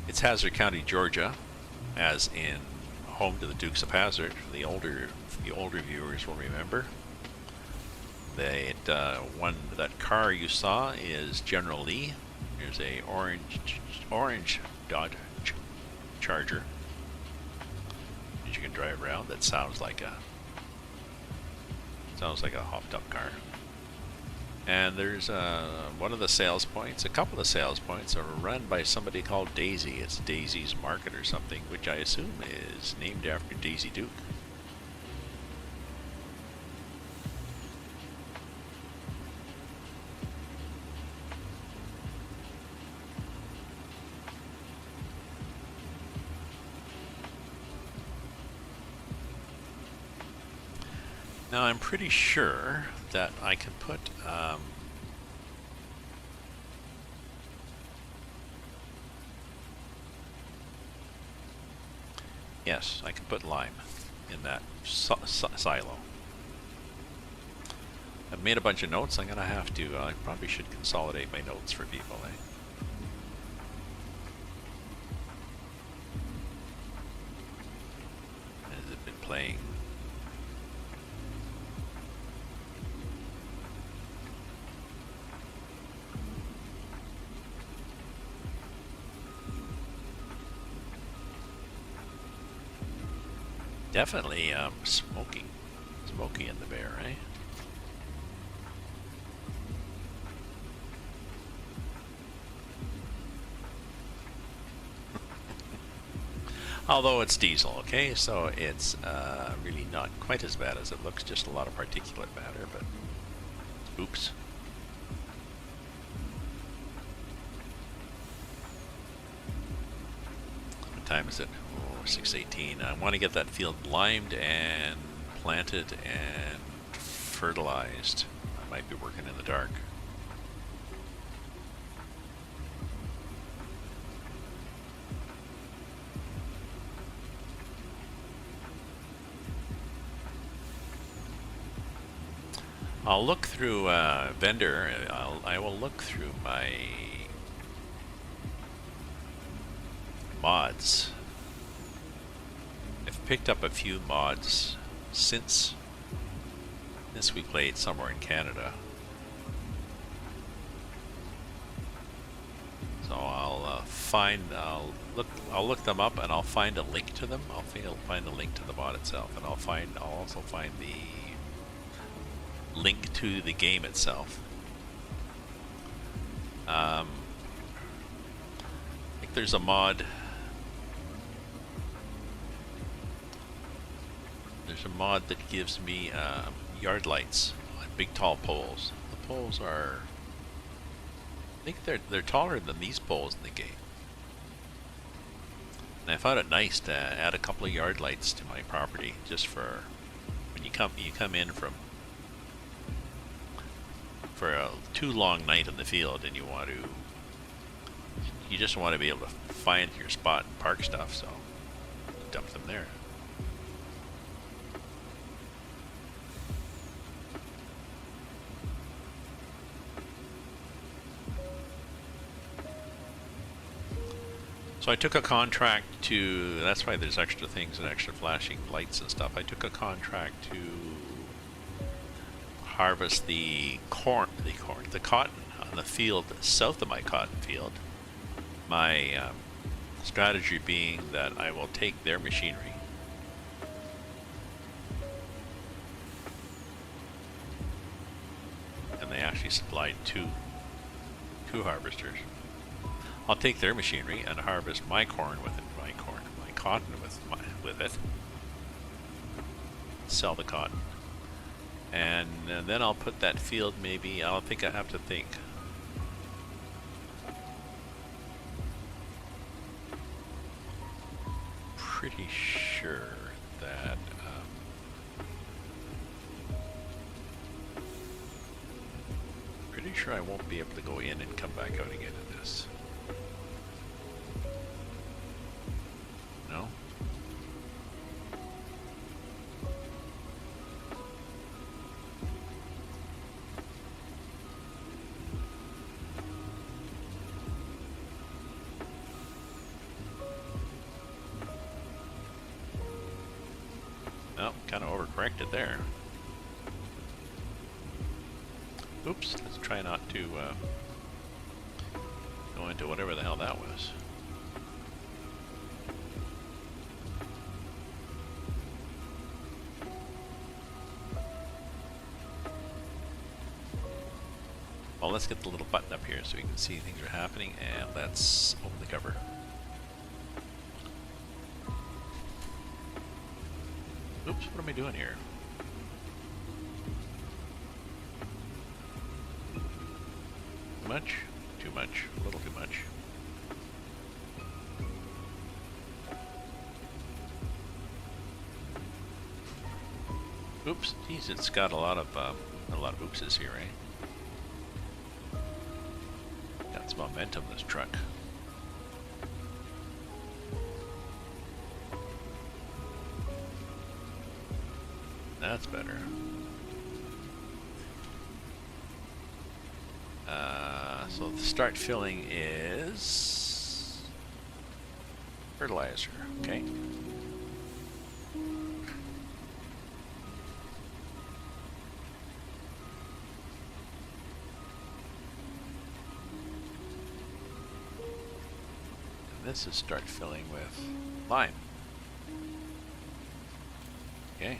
it's Hazzard County, Georgia, as in home to the Dukes of Hazzard. The older viewers will remember. That car you saw is General Lee. There's a orange Dodge Charger that you can drive around. That sounds like a hopped up car. And there's one of the sales points, a couple of sales points are run by somebody called Daisy. It's Daisy's Market or something, which I assume is named after Daisy Duke. Now I'm pretty sure that I can put yes, I can put lime in that silo. I've made a bunch of notes. I'm gonna have to. I probably should consolidate my notes for people. Has it been playing? Definitely smoky in the bear, eh? Although it's diesel, okay, so it's really not quite as bad as it looks, just a lot of particulate matter, but oops. What time is it? Oh, 6:18. I want to get that field limed and planted and fertilized. I might be working in the dark. I'll look through vendor. I will look through my mods. I've picked up a few mods since we played somewhere in Canada. So I'll look them up and I'll find a link to them. I'll find a link to the mod itself, and I'll also find the link to the game itself. I think there's a mod. There's a mod that gives me yard lights on big tall poles. The poles are, I think they're taller than these poles in the game. And I found it nice to add a couple of yard lights to my property, just for when you come in for a too long night in the field, and you just want to be able to find your spot and park stuff, so dump them there. So I took a contract to, that's why there's extra things and extra flashing lights and stuff. I took a contract to harvest the cotton on the field south of my cotton field. My strategy being that I will take their machinery and they actually supplied two harvesters. I'll take their machinery and harvest my corn with it, my cotton with it. Sell the cotton, and then I'll put that field. Maybe I have to think. Pretty sure that pretty sure I won't be able to go in and come back out again in this. No? Oh, kind of overcorrected there. Oops, let's try not to go into whatever the hell that was. Well, let's get the little button up here so we can see things are happening, and let's open the cover. Oops, what am I doing here? Too much? Too much. A little too much. Oops, geez, it's got a lot of oopses here, right? Got some momentum, this truck. That's better. So the start filling is fertilizer, okay. This is start filling with lime. Okay.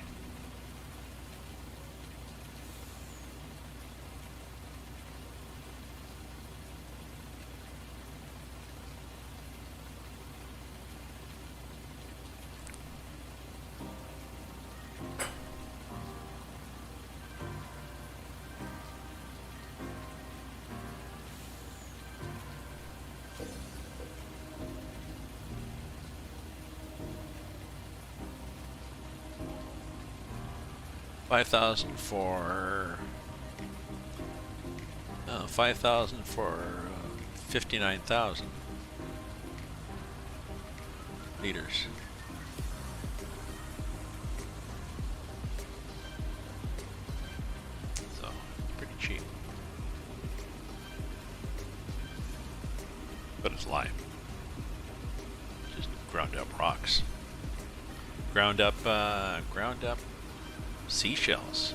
5,000 for 5,000 for 59,000 liters. So pretty cheap, but it's lime. Just ground up rocks, ground up seashells.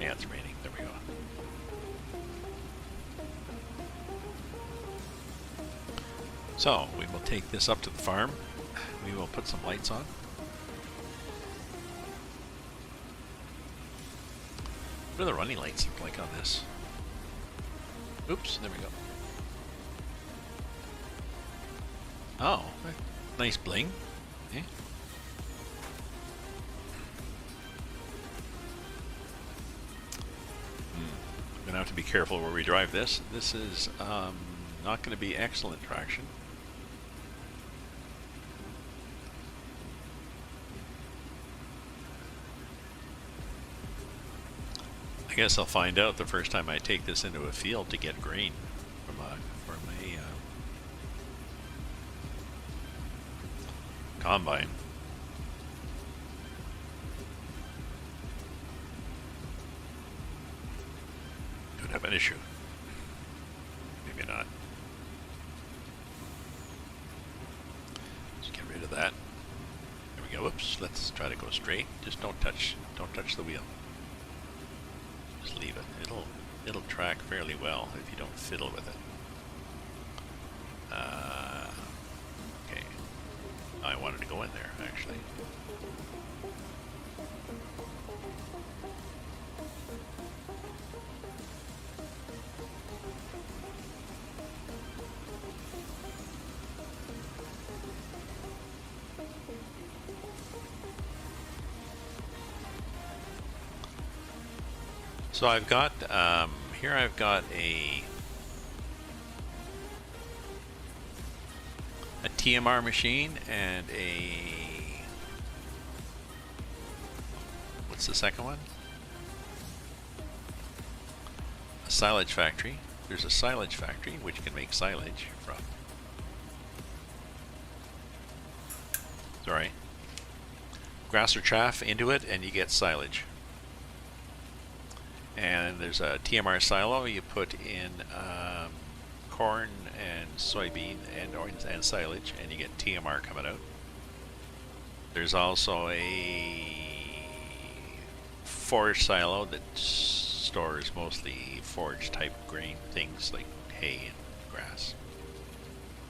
Yeah, it's raining. There we go. So we will take this up to the farm. We will put some lights on. What do the running lights look like on this? Oops, there we go. Oh, nice bling. Eh? We're gonna have to be careful where we drive this. This is not going to be excellent traction. I guess I'll find out the first time I take this into a field to get grain from a combine. Could have an issue. Maybe not. Let's get rid of that. There we go. Whoops. Let's try to go straight. Just don't touch the wheel. Just leave it. It'll track fairly well if you don't fiddle with it. Okay. I wanted to go in there actually. So I've got, here I've got a TMR machine and a, what's the second one? A silage factory. There's a silage factory which can make silage from, sorry, grass or chaff into it and you get silage. And there's a TMR silo. You put in corn and soybean and silage, and you get TMR coming out. There's also a forage silo that stores mostly forage type grain things like hay and grass.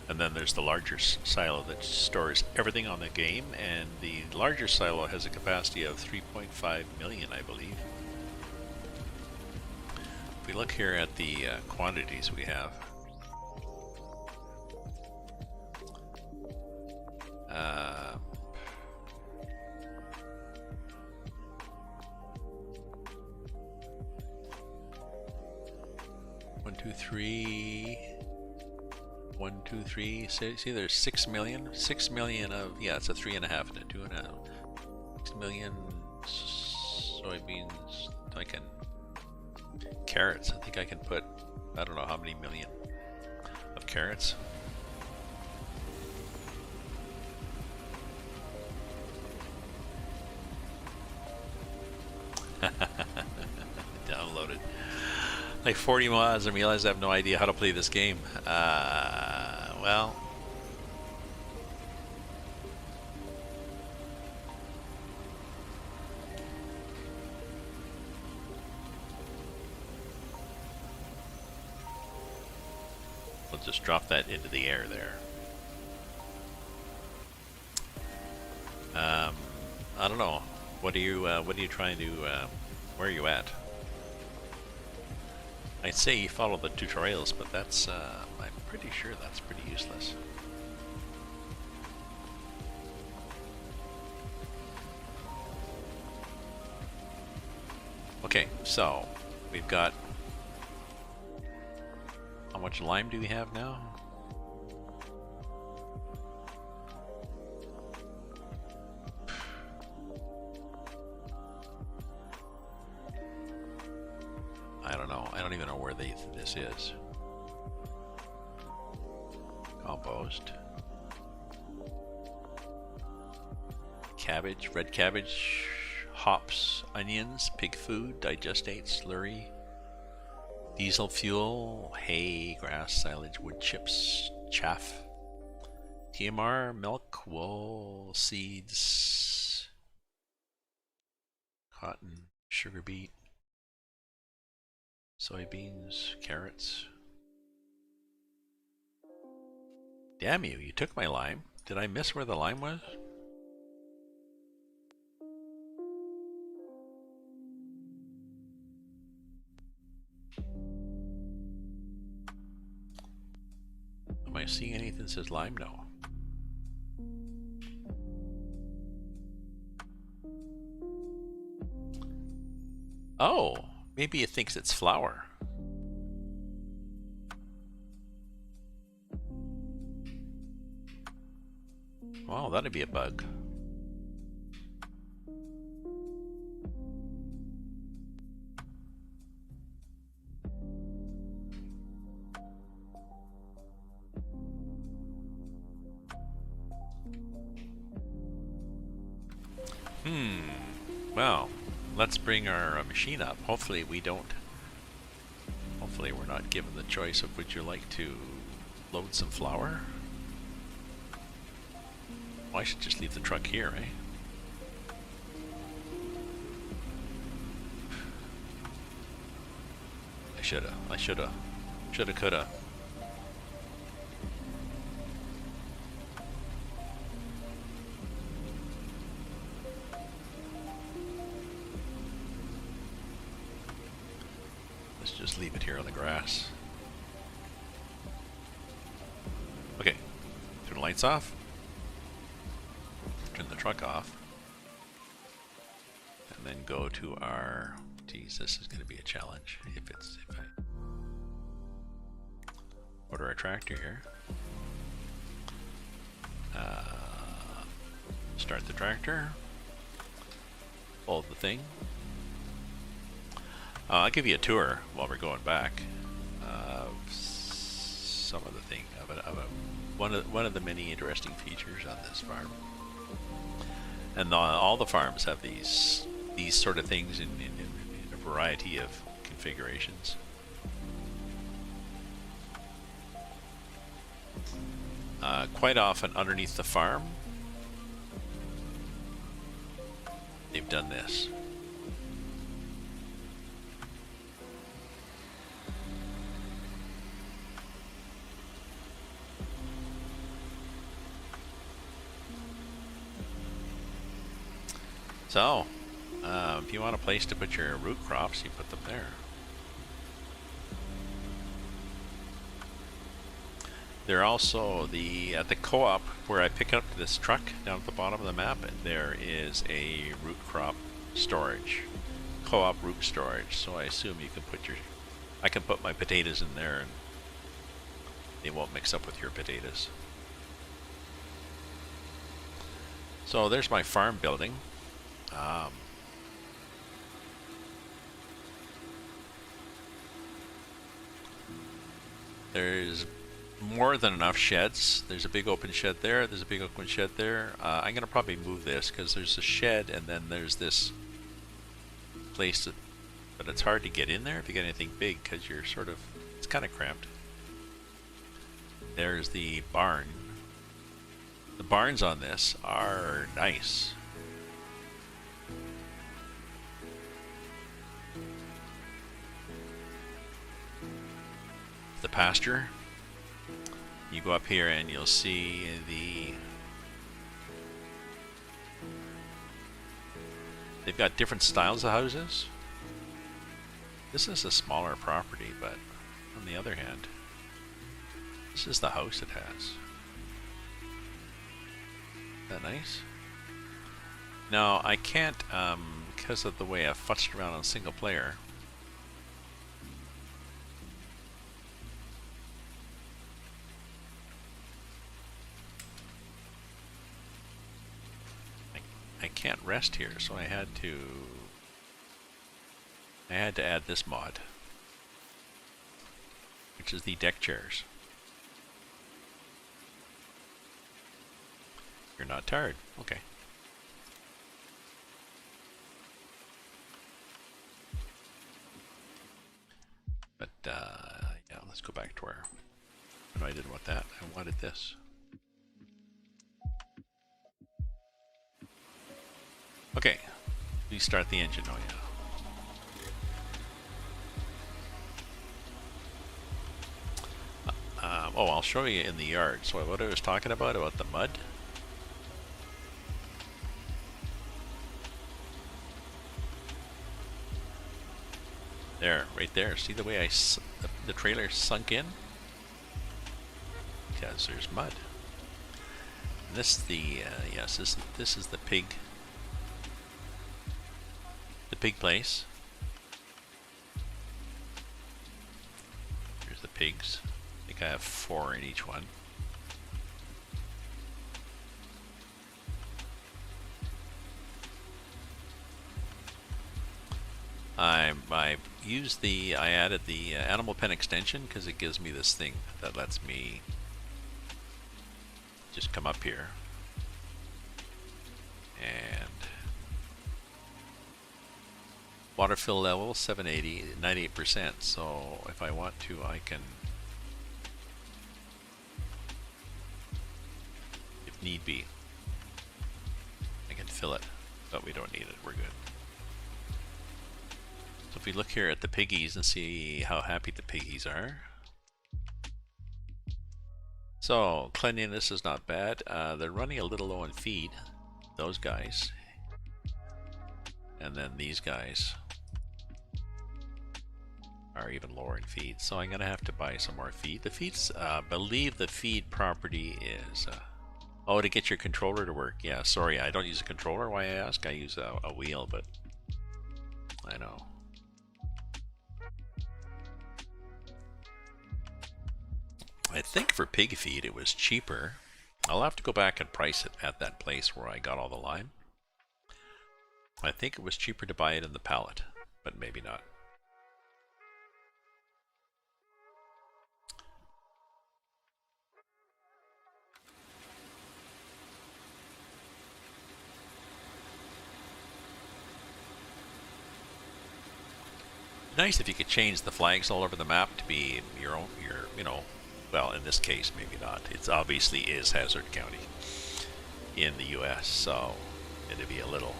And then there's the larger silo that stores everything on the game, and the larger silo has a capacity of 3.5 million, I believe. If we look here at the quantities we have, one, two, three. See, there's 6 million. 6 million of, yeah, it's a 3.5 and a 2.5. 6 million soybeans. I can. Carrots. I think I can put, I don't know how many million of carrots. Downloaded like 40 mods and realized I have no idea how to play this game. Well, we'll just drop that into the air there. I don't know. What are you trying to? Where are you at? I'd say you follow the tutorials, but that's I'm pretty sure that's pretty useless. Okay, so we've got, how much lime do we have now? don't even know where this is. Compost. Cabbage, red cabbage, hops, onions, pig food, digestate, slurry, diesel fuel, hay, grass, silage, wood chips, chaff, TMR, milk, wool, seeds, cotton, sugar beet, soybeans, carrots. Damn you, you took my lime. Did I miss where the lime was? Am I seeing anything that says lime? No. Oh, maybe it thinks it's flour. Wow, that'd be a bug. Well, let's bring our machine up. Hopefully we don't. Hopefully we're not given the choice of would you like to load some flour? Well, I should just leave the truck here, eh? I shoulda, coulda. Let's just leave it here on the grass. Okay, turn the lights off. Turn the truck off. And then go to our... Geez, this is going to be a challenge if I order our tractor here. Start the tractor. Hold the thing. I'll give you a tour while we're going back of some of the thing one of the many interesting features on this farm. And all the farms have these sort of things in a variety of configurations. Quite often underneath the farm, they've done this. So, if you want a place to put your root crops, you put them there. They're also at the co-op where I pick up this truck down at the bottom of the map. There is a root crop storage, co-op root storage. So I assume you can I can put my potatoes in there, and they won't mix up with your potatoes. So there's my farm building. There's more than enough sheds. There's a big open shed there. There's a big open shed there. I'm going to probably move this because there's a shed and then there's this place but it's hard to get in there if you get anything big because you're it's kind of cramped. There's the barn. The barns on this are nice. The pasture. You go up here and you'll see they've got different styles of houses. This is a smaller property, but on the other hand, this is the house it has. Isn't that nice? Now I can't, because of the way I've futzed around on single player, I can't rest here, so I had to add this mod. much as the deck chairs. You're not tired. Okay. But, yeah, let's go back to where... No, I didn't want that. I wanted this. Okay. Restart the engine. Oh, yeah. Oh, I'll show you in the yard. So what I was talking about the mud. There, right there. See the way the trailer sunk in? Because there's mud. And this is the yes, this is the pig place. Here's the pigs. I think I have 4 in each one. I added the animal pen extension because it gives me this thing that lets me just come up here and water fill level 780, 98%. So if I want to, I can, if need be, I can fill it, but we don't need it. We're good. So if we look here at the piggies and see how happy the piggies are. So cleanliness is not bad. They're running a little low on feed, those guys. And then these guys are even lower in feed. So I'm gonna have to buy some more feed. The feed's, believe the feed property is, oh, to get your controller to work. Yeah, sorry, I don't use a controller. Why I ask? I use a wheel, but I know. I think for pig feed it was cheaper. I'll have to go back and price it at that place where I got all the lime. I think it was cheaper to buy it in the pallet, but maybe not. Nice if you could change the flags all over the map to be your own, you know, well, in this case, maybe not. It obviously is Hazzard County in the U.S., so it'd be a little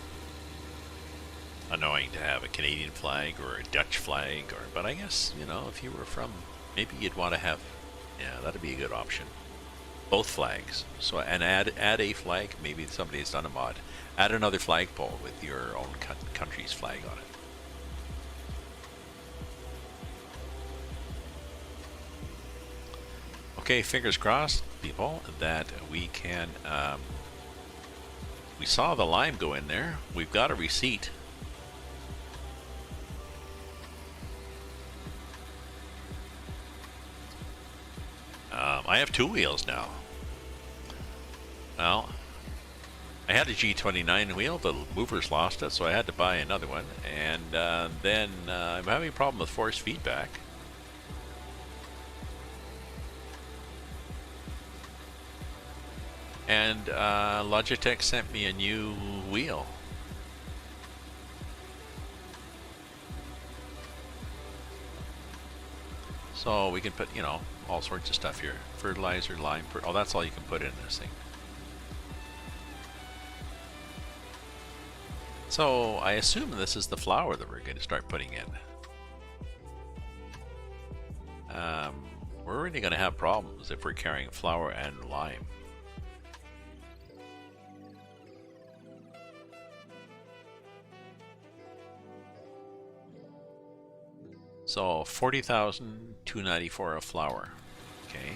annoying to have a Canadian flag or a Dutch flag, but I guess, you know, if you were from, maybe you'd want to have, yeah, that'd be a good option. Both flags. So, and add a flag, maybe somebody's done a mod. Add another flagpole with your own country's flag on it. Okay, fingers crossed, people, that we can, we saw the lime go in there. We've got a receipt. I have 2 wheels now. Well, I had a G29 wheel, the movers lost it, so I had to buy another one. And then I'm having a problem with force feedback. And Logitech sent me a new wheel. So we can put, you know, all sorts of stuff here. Fertilizer, lime, oh, that's all you can put in this thing. So I assume this is the flour that we're going to start putting in. We're really going to have problems if we're carrying flour and lime. So 40,294 of flour. Okay.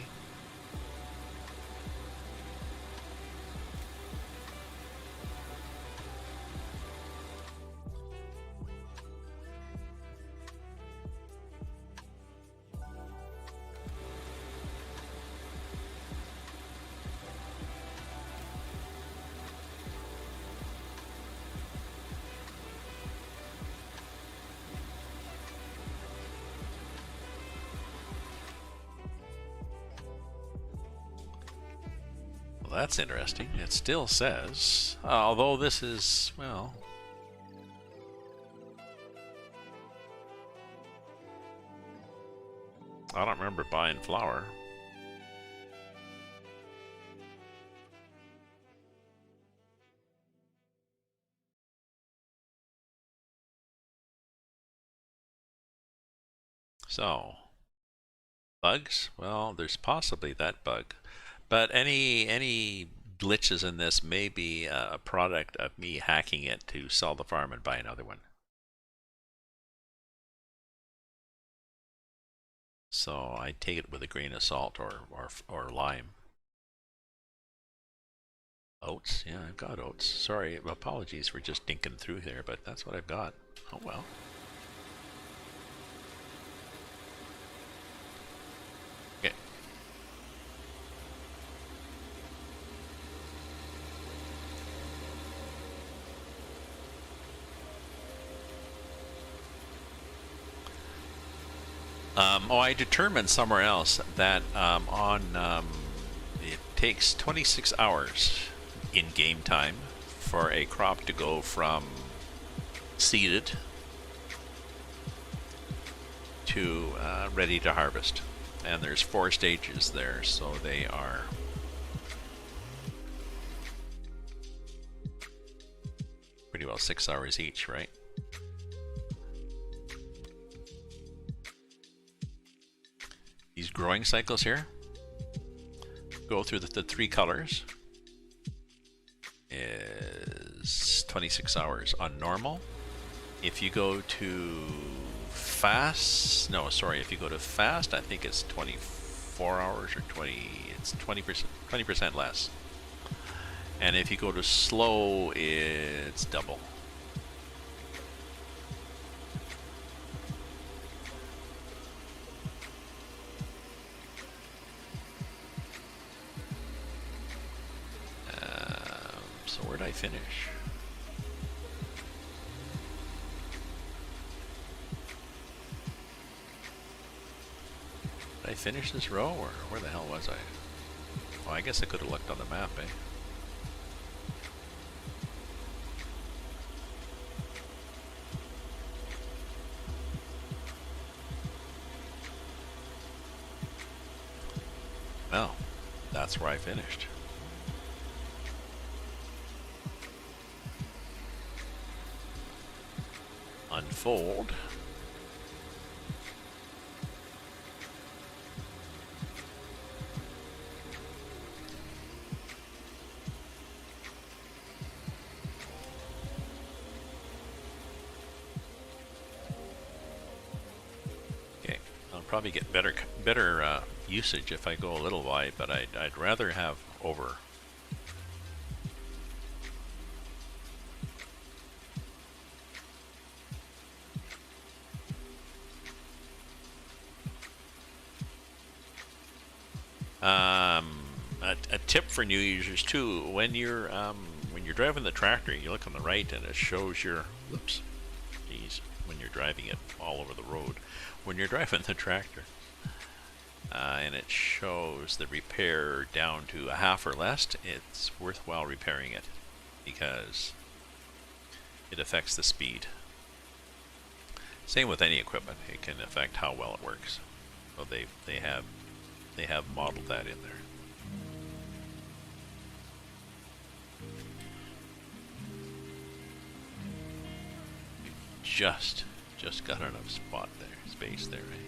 that's interesting. It still says, although this is, well, I don't remember buying flour. So, bugs? Well, there's possibly that bug. But any glitches in this may be a product of me hacking it to sell the farm and buy another one. So I take it with a grain of salt or lime. Oats? Yeah, I've got oats. Sorry, apologies for just dinking through there, but that's what I've got. Oh well. Okay. I determined somewhere else that it takes 26 hours in game time for a crop to go from seeded to ready to harvest. And there's 4 stages there, so they are pretty well 6 hours each, right? These growing cycles here go through the 3 colors. Is 26 hours on normal. If you go to fast, no, sorry, if you go to fast, I think it's 24 hours or 20, it's 20% less. And if you go to slow, it's double. So where'd I finish? Did I finish this row, or where the hell was I? Well, I guess I could have looked on the map, eh? Well, that's where I finished. Unfold. Okay, I'll probably get better usage if I go a little wide, but I'd rather have over. A tip for new users too: when you're driving the tractor, you look on the right and it shows your when you're driving it all over the road. When you're driving the tractor, and it shows the repair down to a half or less, it's worthwhile repairing it because it affects the speed. Same with any equipment; it can affect how well it works. So they have modeled that in there. Just got enough space there, right?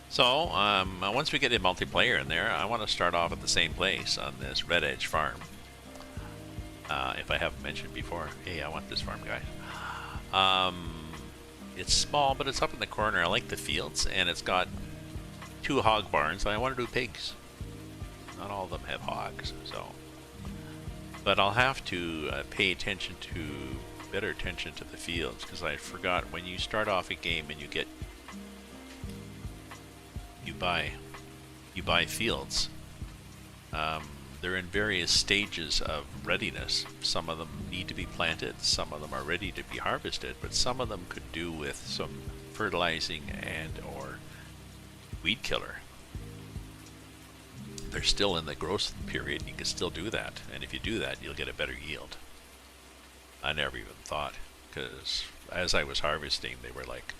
So, once we get the multiplayer in there, I want to start off at the same place on this Red Edge farm. If I haven't mentioned before, hey, I want this farm, guys. It's small, but it's up in the corner. I like the fields, and it's got 2 hog barns, and I want to do pigs. Not all of them have hogs, so. But I'll have to pay better attention to the fields, because I forgot when you start off a game and you buy fields. They're in various stages of readiness. Some of them need to be planted, some of them are ready to be harvested, but some of them could do with some fertilizing and or weed killer. They're still in the growth period, and you can still do that. And if you do that, you'll get a better yield. I never even thought, because as I was harvesting, they were like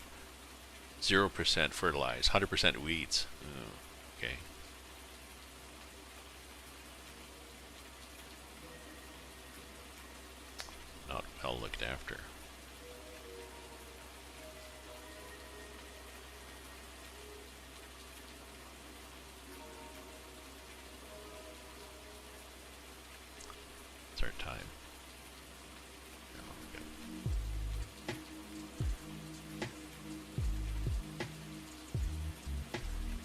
0% fertilized, 100% weeds. Okay. Not well looked after. It's our time.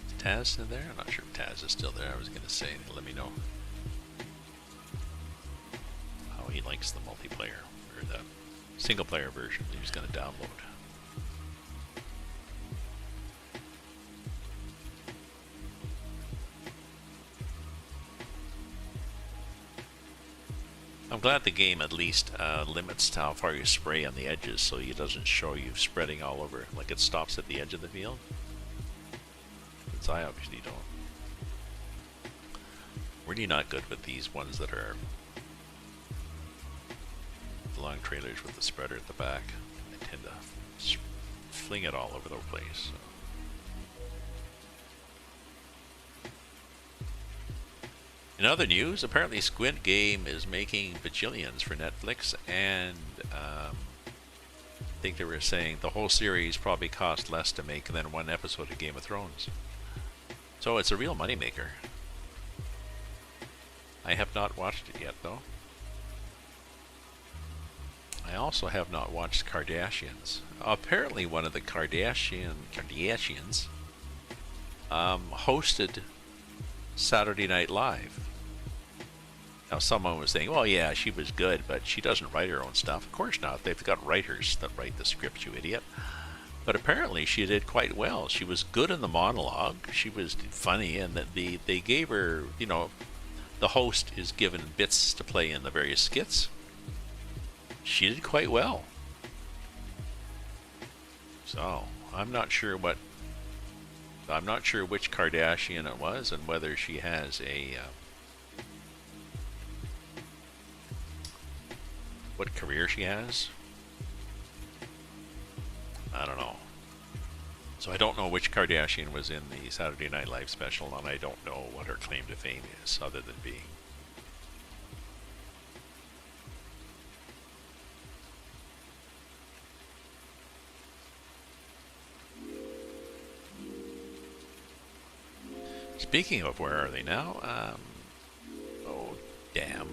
Is Taz in there? I'm not sure if Taz is still there. I was going to say, let me know how he likes the multiplayer or the single player version that he was going to download. I'm glad the game at least limits how far you spray on the edges, so it doesn't show you spreading all over, like it stops at the edge of the field. Since I obviously don't. Really not good with these ones that are long trailers with the spreader at the back. I tend to fling it all over the place. So. In other news, apparently Squid Game is making bajillions for Netflix, and I think they were saying the whole series probably cost less to make than one episode of Game of Thrones. So it's a real moneymaker. I have not watched it yet, though. I also have not watched Kardashians. Apparently one of the Kardashians hosted Saturday Night Live. Now someone was saying, well, yeah, she was good, but she doesn't write her own stuff. Of course not. They've got writers that write the scripts, you idiot. But apparently she did quite well. She was good in the monologue. She was funny, and that they gave her, you know, the host is given bits to play in the various skits. She did quite well. So I'm not sure which Kardashian it was, and whether she has a what career she has. I don't know. So I don't know which Kardashian was in the Saturday Night Live special, and I don't know what her claim to fame is, other than being Speaking of where are they now? Oh, damn.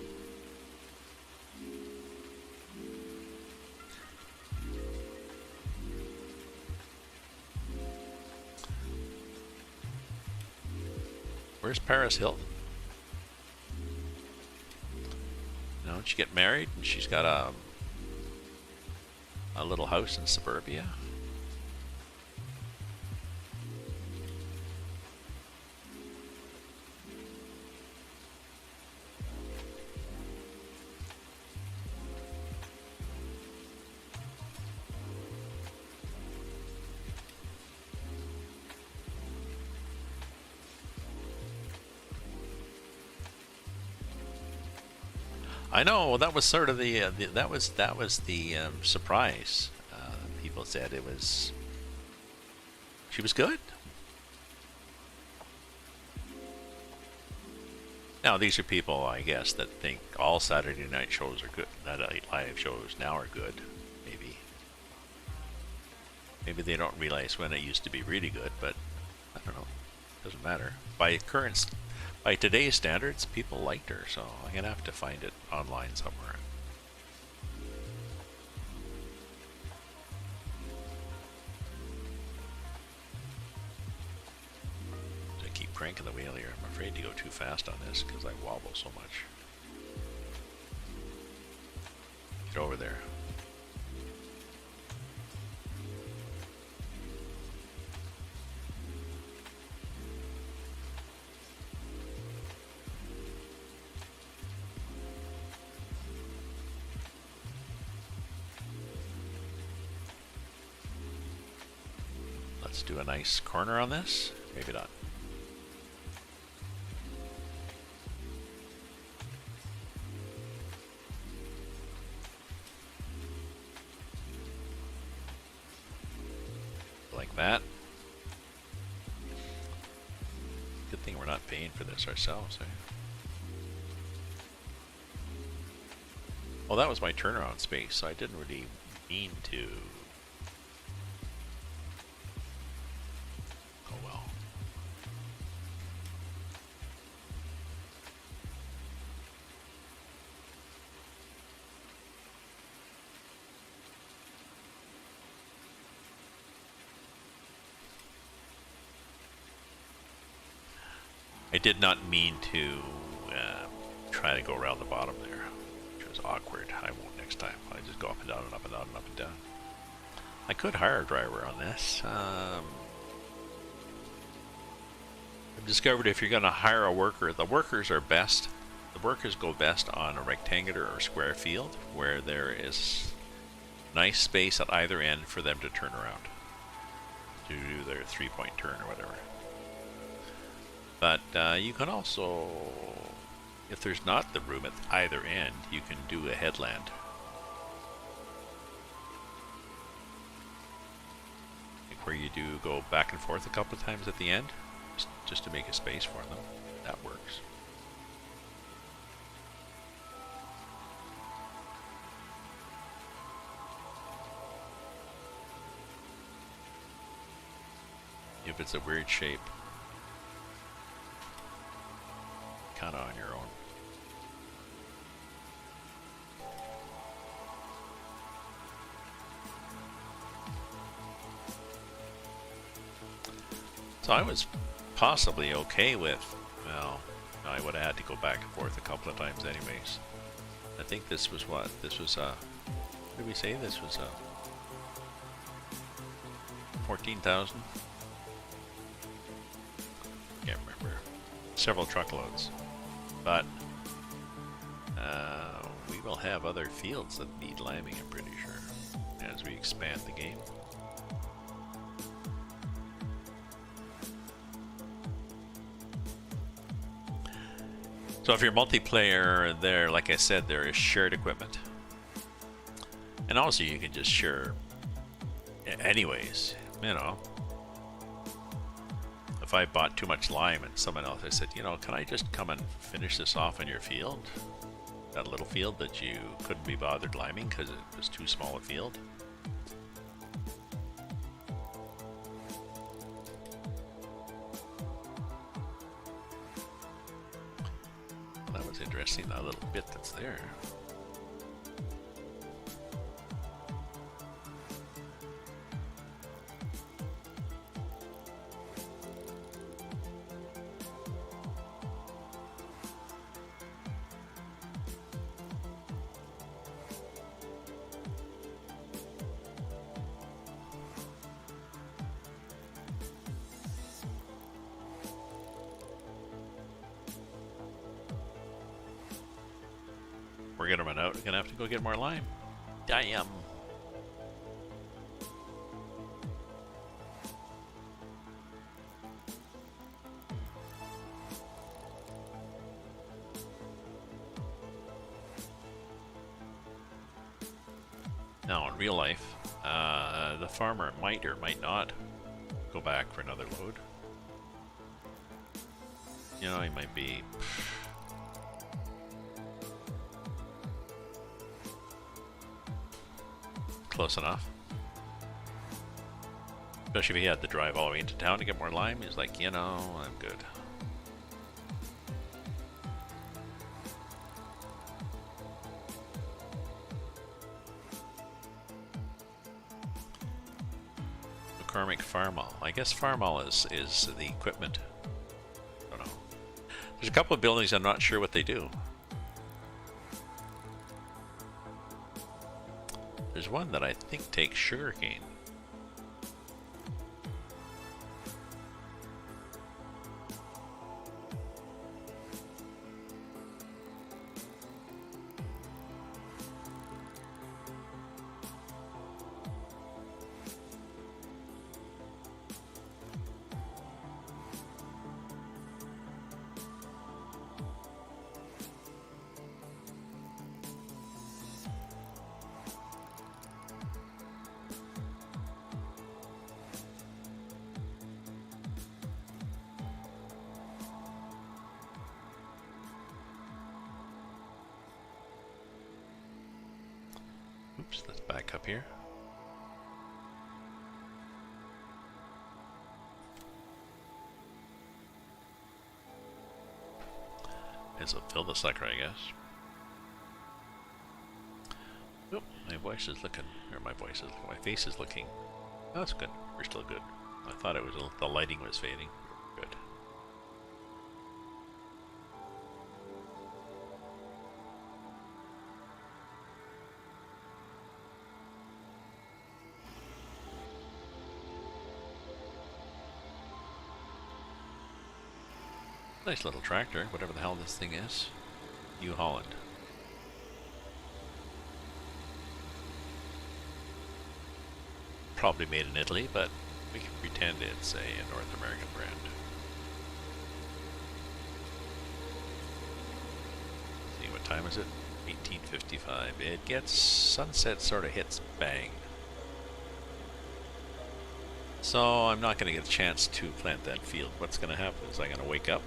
Where's Paris Hilton? No, did she get married and she's got a little house in suburbia? I know, that was sort of the surprise. People said she was good. Now these are people, I guess, that think all Saturday night shows are good. Saturday live shows now are good. Maybe they don't realize when it used to be really good, but I don't know. Doesn't matter. By today's standards, people liked her, so I'm gonna have to find it online somewhere. I keep cranking the wheel here. I'm afraid to go too fast on this because I wobble so much. Get over there. Let's do a nice corner on this. Maybe not. Like that. Good thing we're not paying for this ourselves, eh? Well, that was my turnaround space, so I didn't really mean to. Oh well. I did not mean to try to go around the bottom there, which was awkward. I won't next time. I just go up and down and up and down and up and down. I could hire a driver on this. I've discovered if you're going to hire a worker, the workers are best. The workers go best on a rectangular or square field where there is nice space at either end for them to turn around, to do their three-point turn or whatever. But you can also, if there's not the room at either end, you can do a headland. Like where you do go back and forth a couple of times at the end, just to make a space for them. That works. If it's a weird shape, kind of on your own. So I was possibly okay with, well, I would have had to go back and forth a couple of times anyways. I think this was what? This was what did we say? This was 14,000? Can't remember. Several truckloads. But we will have other fields that need liming, I'm pretty sure, as we expand the game. So if you're multiplayer, there, like I said, there is shared equipment. And also you can just share anyways, you know. If I bought too much lime and someone else, I said, you know, can I just come and finish this off in your field? That little field that you couldn't be bothered liming because it was too small a field. Well, that was interesting, that little bit that's there. We're gonna run out. We're gonna have to go get more lime. Damn. Now, in real life, the farmer might or might not go back for another load. You know, he might be. Close enough. Especially if he had to drive all the way into town to get more lime. He's like, you know, I'm good. McCormick Farmall. I guess Farmall is the equipment There's a couple of buildings I'm not sure what they do. There's one that I think takes sugarcane. Oops, let's back up here. It's a fill the sucker, I guess. Oh, my voice is looking, or my face is looking. Oh, that's good. We're still good. I thought it was the lighting was fading. Good. Nice little tractor, whatever the hell this thing is. New Holland. Probably made in Italy, but we can pretend it's a North American brand. See, what time is it? 18:55. It gets sunset, sort of hits bang. So I'm not going to get a chance to plant that field. What's going to happen is I'm going to wake up.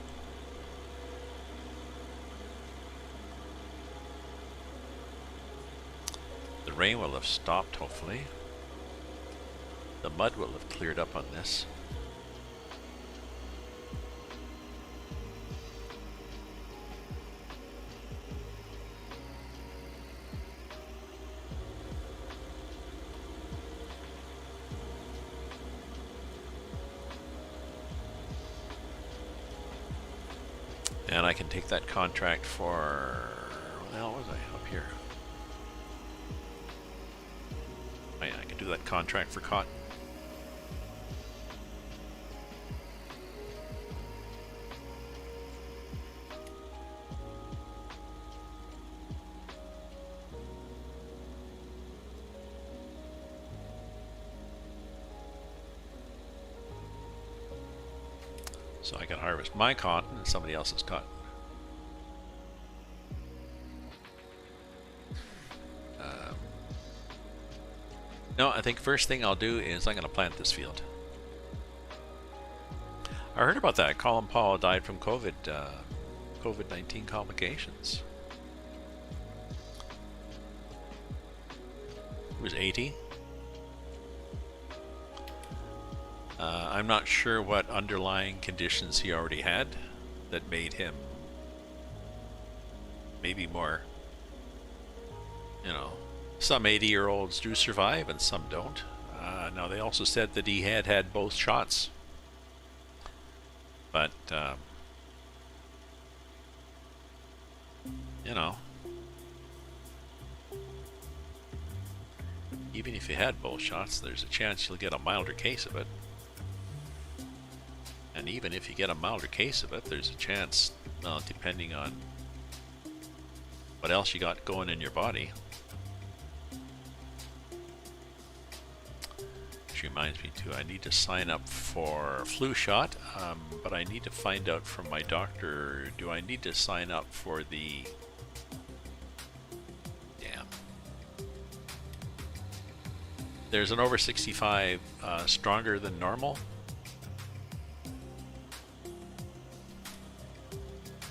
The rain will have stopped, hopefully. The mud will have cleared up on this. And I can take that contract for, what the hell was I up here? Oh yeah, I can do that contract for cotton. So I can harvest my cotton and somebody else's cotton. No, I think first thing I'll do is I'm going to plant this field. I heard about that. Colin Powell died from COVID-19 complications. He was 80. I'm not sure what underlying conditions he already had that made him maybe more, you know, some 80-year-olds do survive and some don't. Now they also said that he had both shots, but you know, even if you had both shots, there's a chance you'll get a milder case of it. And even if you get a milder case of it, there's a chance, well, depending on what else you got going in your body. Which reminds me too, I need to sign up for a flu shot, but I need to find out from my doctor, do I need to sign up for the, there's an over 65 stronger than normal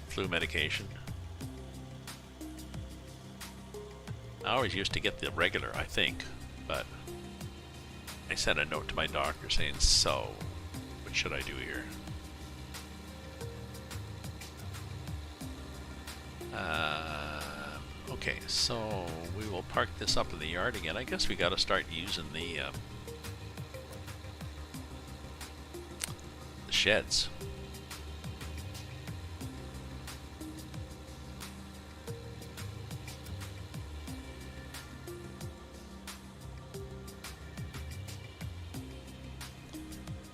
flu medication. I always used to get the regular, I think, but I sent a note to my doctor saying, so what should I do here? Okay, so we will park this up in the yard again. I guess we got to start using the sheds.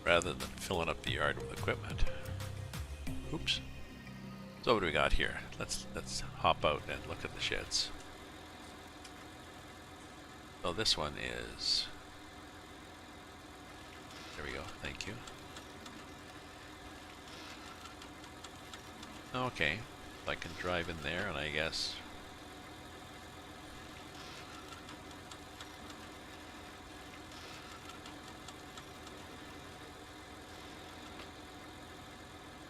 rather than filling up the yard with equipment. Oops. So what do we got here? Let's hop out and look at the sheds. So this one is, there we go, thank you. Okay, I can drive in there, and I guess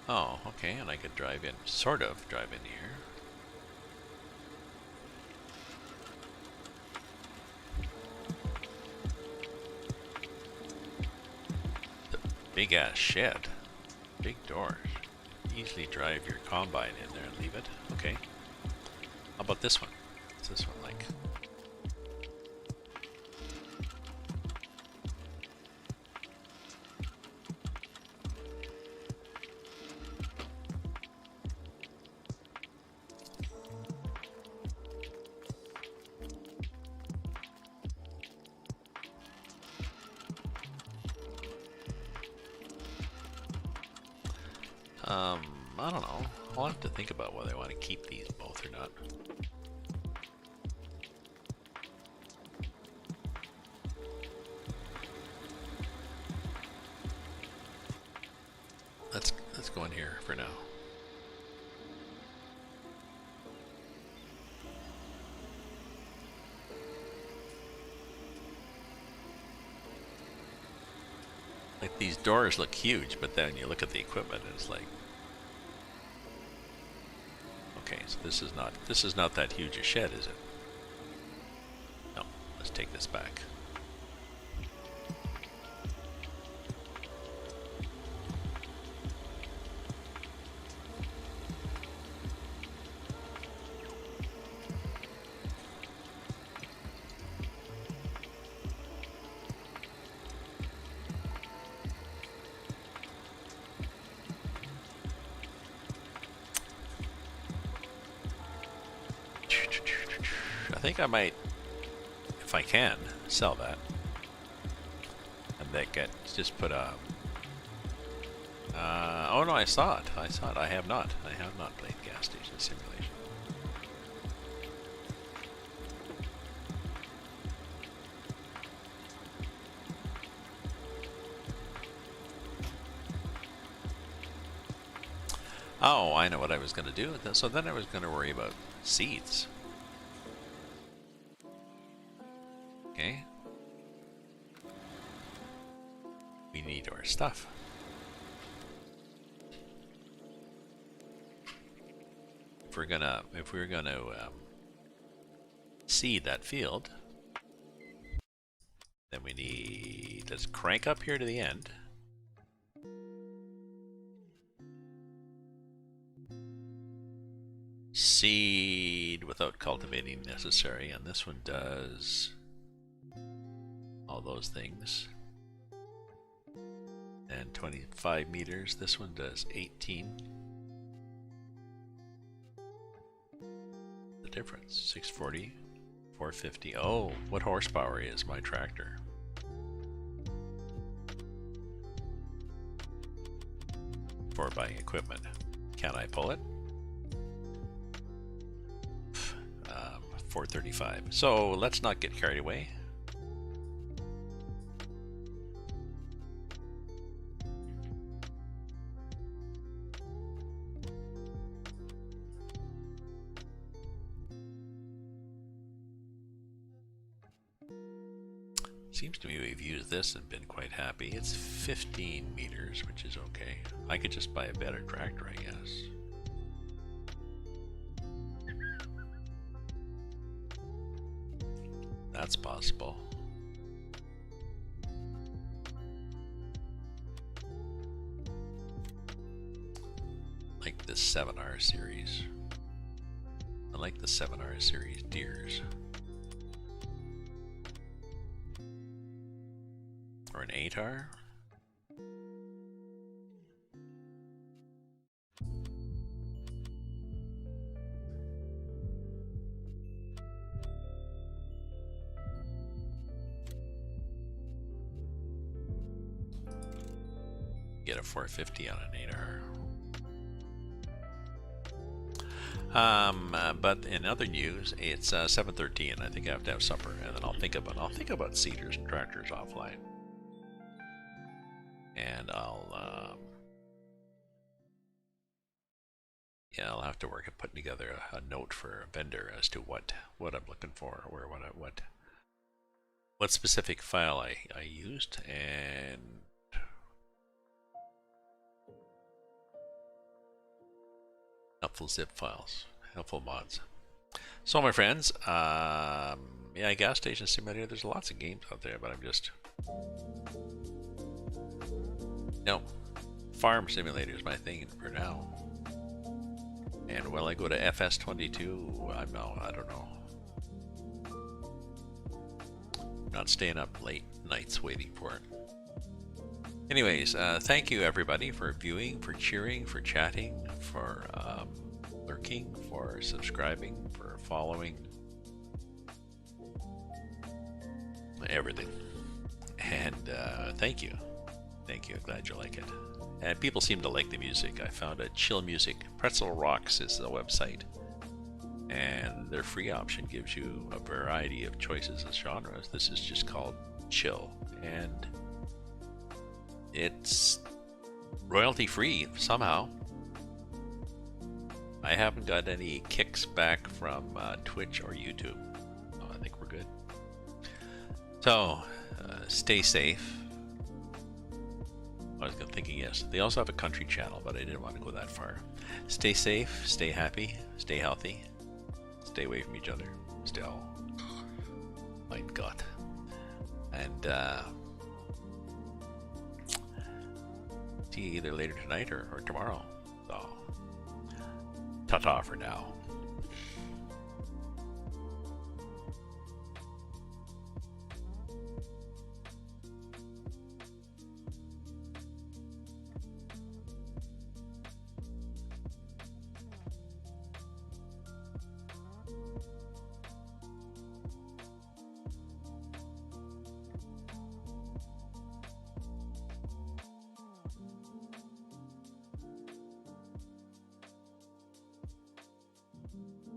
oh, okay, and I could drive in, sort of drive in here. The big ass shed, big doors. Easily drive your combine in there and leave it. Okay. How about this one? What's this one like? I don't know. I'll have to think about whether I want to keep these both or not. Let's go in here for now. Like, these doors look huge, but then you look at the equipment and it's like, okay, so this is not that huge a shed, is it? No, let's take this back. I think I might, if I can, sell that. And then just put a... oh no, I saw it. I have not played Gas Station Simulation. Oh, I know what I was going to do. So then I was going to worry about seeds. Okay. We need our stuff. If we're gonna seed that field, then we need, let's crank up here to the end. Seed without cultivating necessary, and this one does all those things. And 25 meters, this one does 18. The difference, 640, 450. Oh, what horsepower is my tractor? For buying equipment. Can I pull it? 435. So let's not get carried away. Seems to me we've used this and been quite happy. It's 15 meters, which is okay. I could just buy a better tractor, I guess. That's possible. Like the 7R series. I like the 7R series Deers. Or an 8R. Get a 450 on an 8R. But in other news, it's 7:13. I think I have to have supper, and then I'll think about seeders and tractors offline, and I'll have to work at putting together a note for a vendor as to what I'm looking for, or what specific file I used, and helpful zip files, helpful mods. So my friends, yeah, gas station simulator, there's lots of games out there, but I'm just, no, farm simulator is my thing for now. And will I go to FS22? I don't know. Not staying up late nights waiting for it. Anyways, thank you everybody for viewing, for cheering, for chatting, for lurking, for subscribing, for following, everything. And thank you. Thank you. I'm glad you like it. And people seem to like the music. I found a chill music. Pretzel Rocks is the website. And their free option gives you a variety of choices and genres. This is just called chill. And it's royalty free somehow. I haven't got any kicks back from Twitch or YouTube. So I think we're good. So stay safe. I was thinking, yes, they also have a country channel, but I didn't want to go that far. Stay safe, stay happy, stay healthy, stay away from each other, stay all, my God. And see you either later tonight or tomorrow. So, ta-ta for now.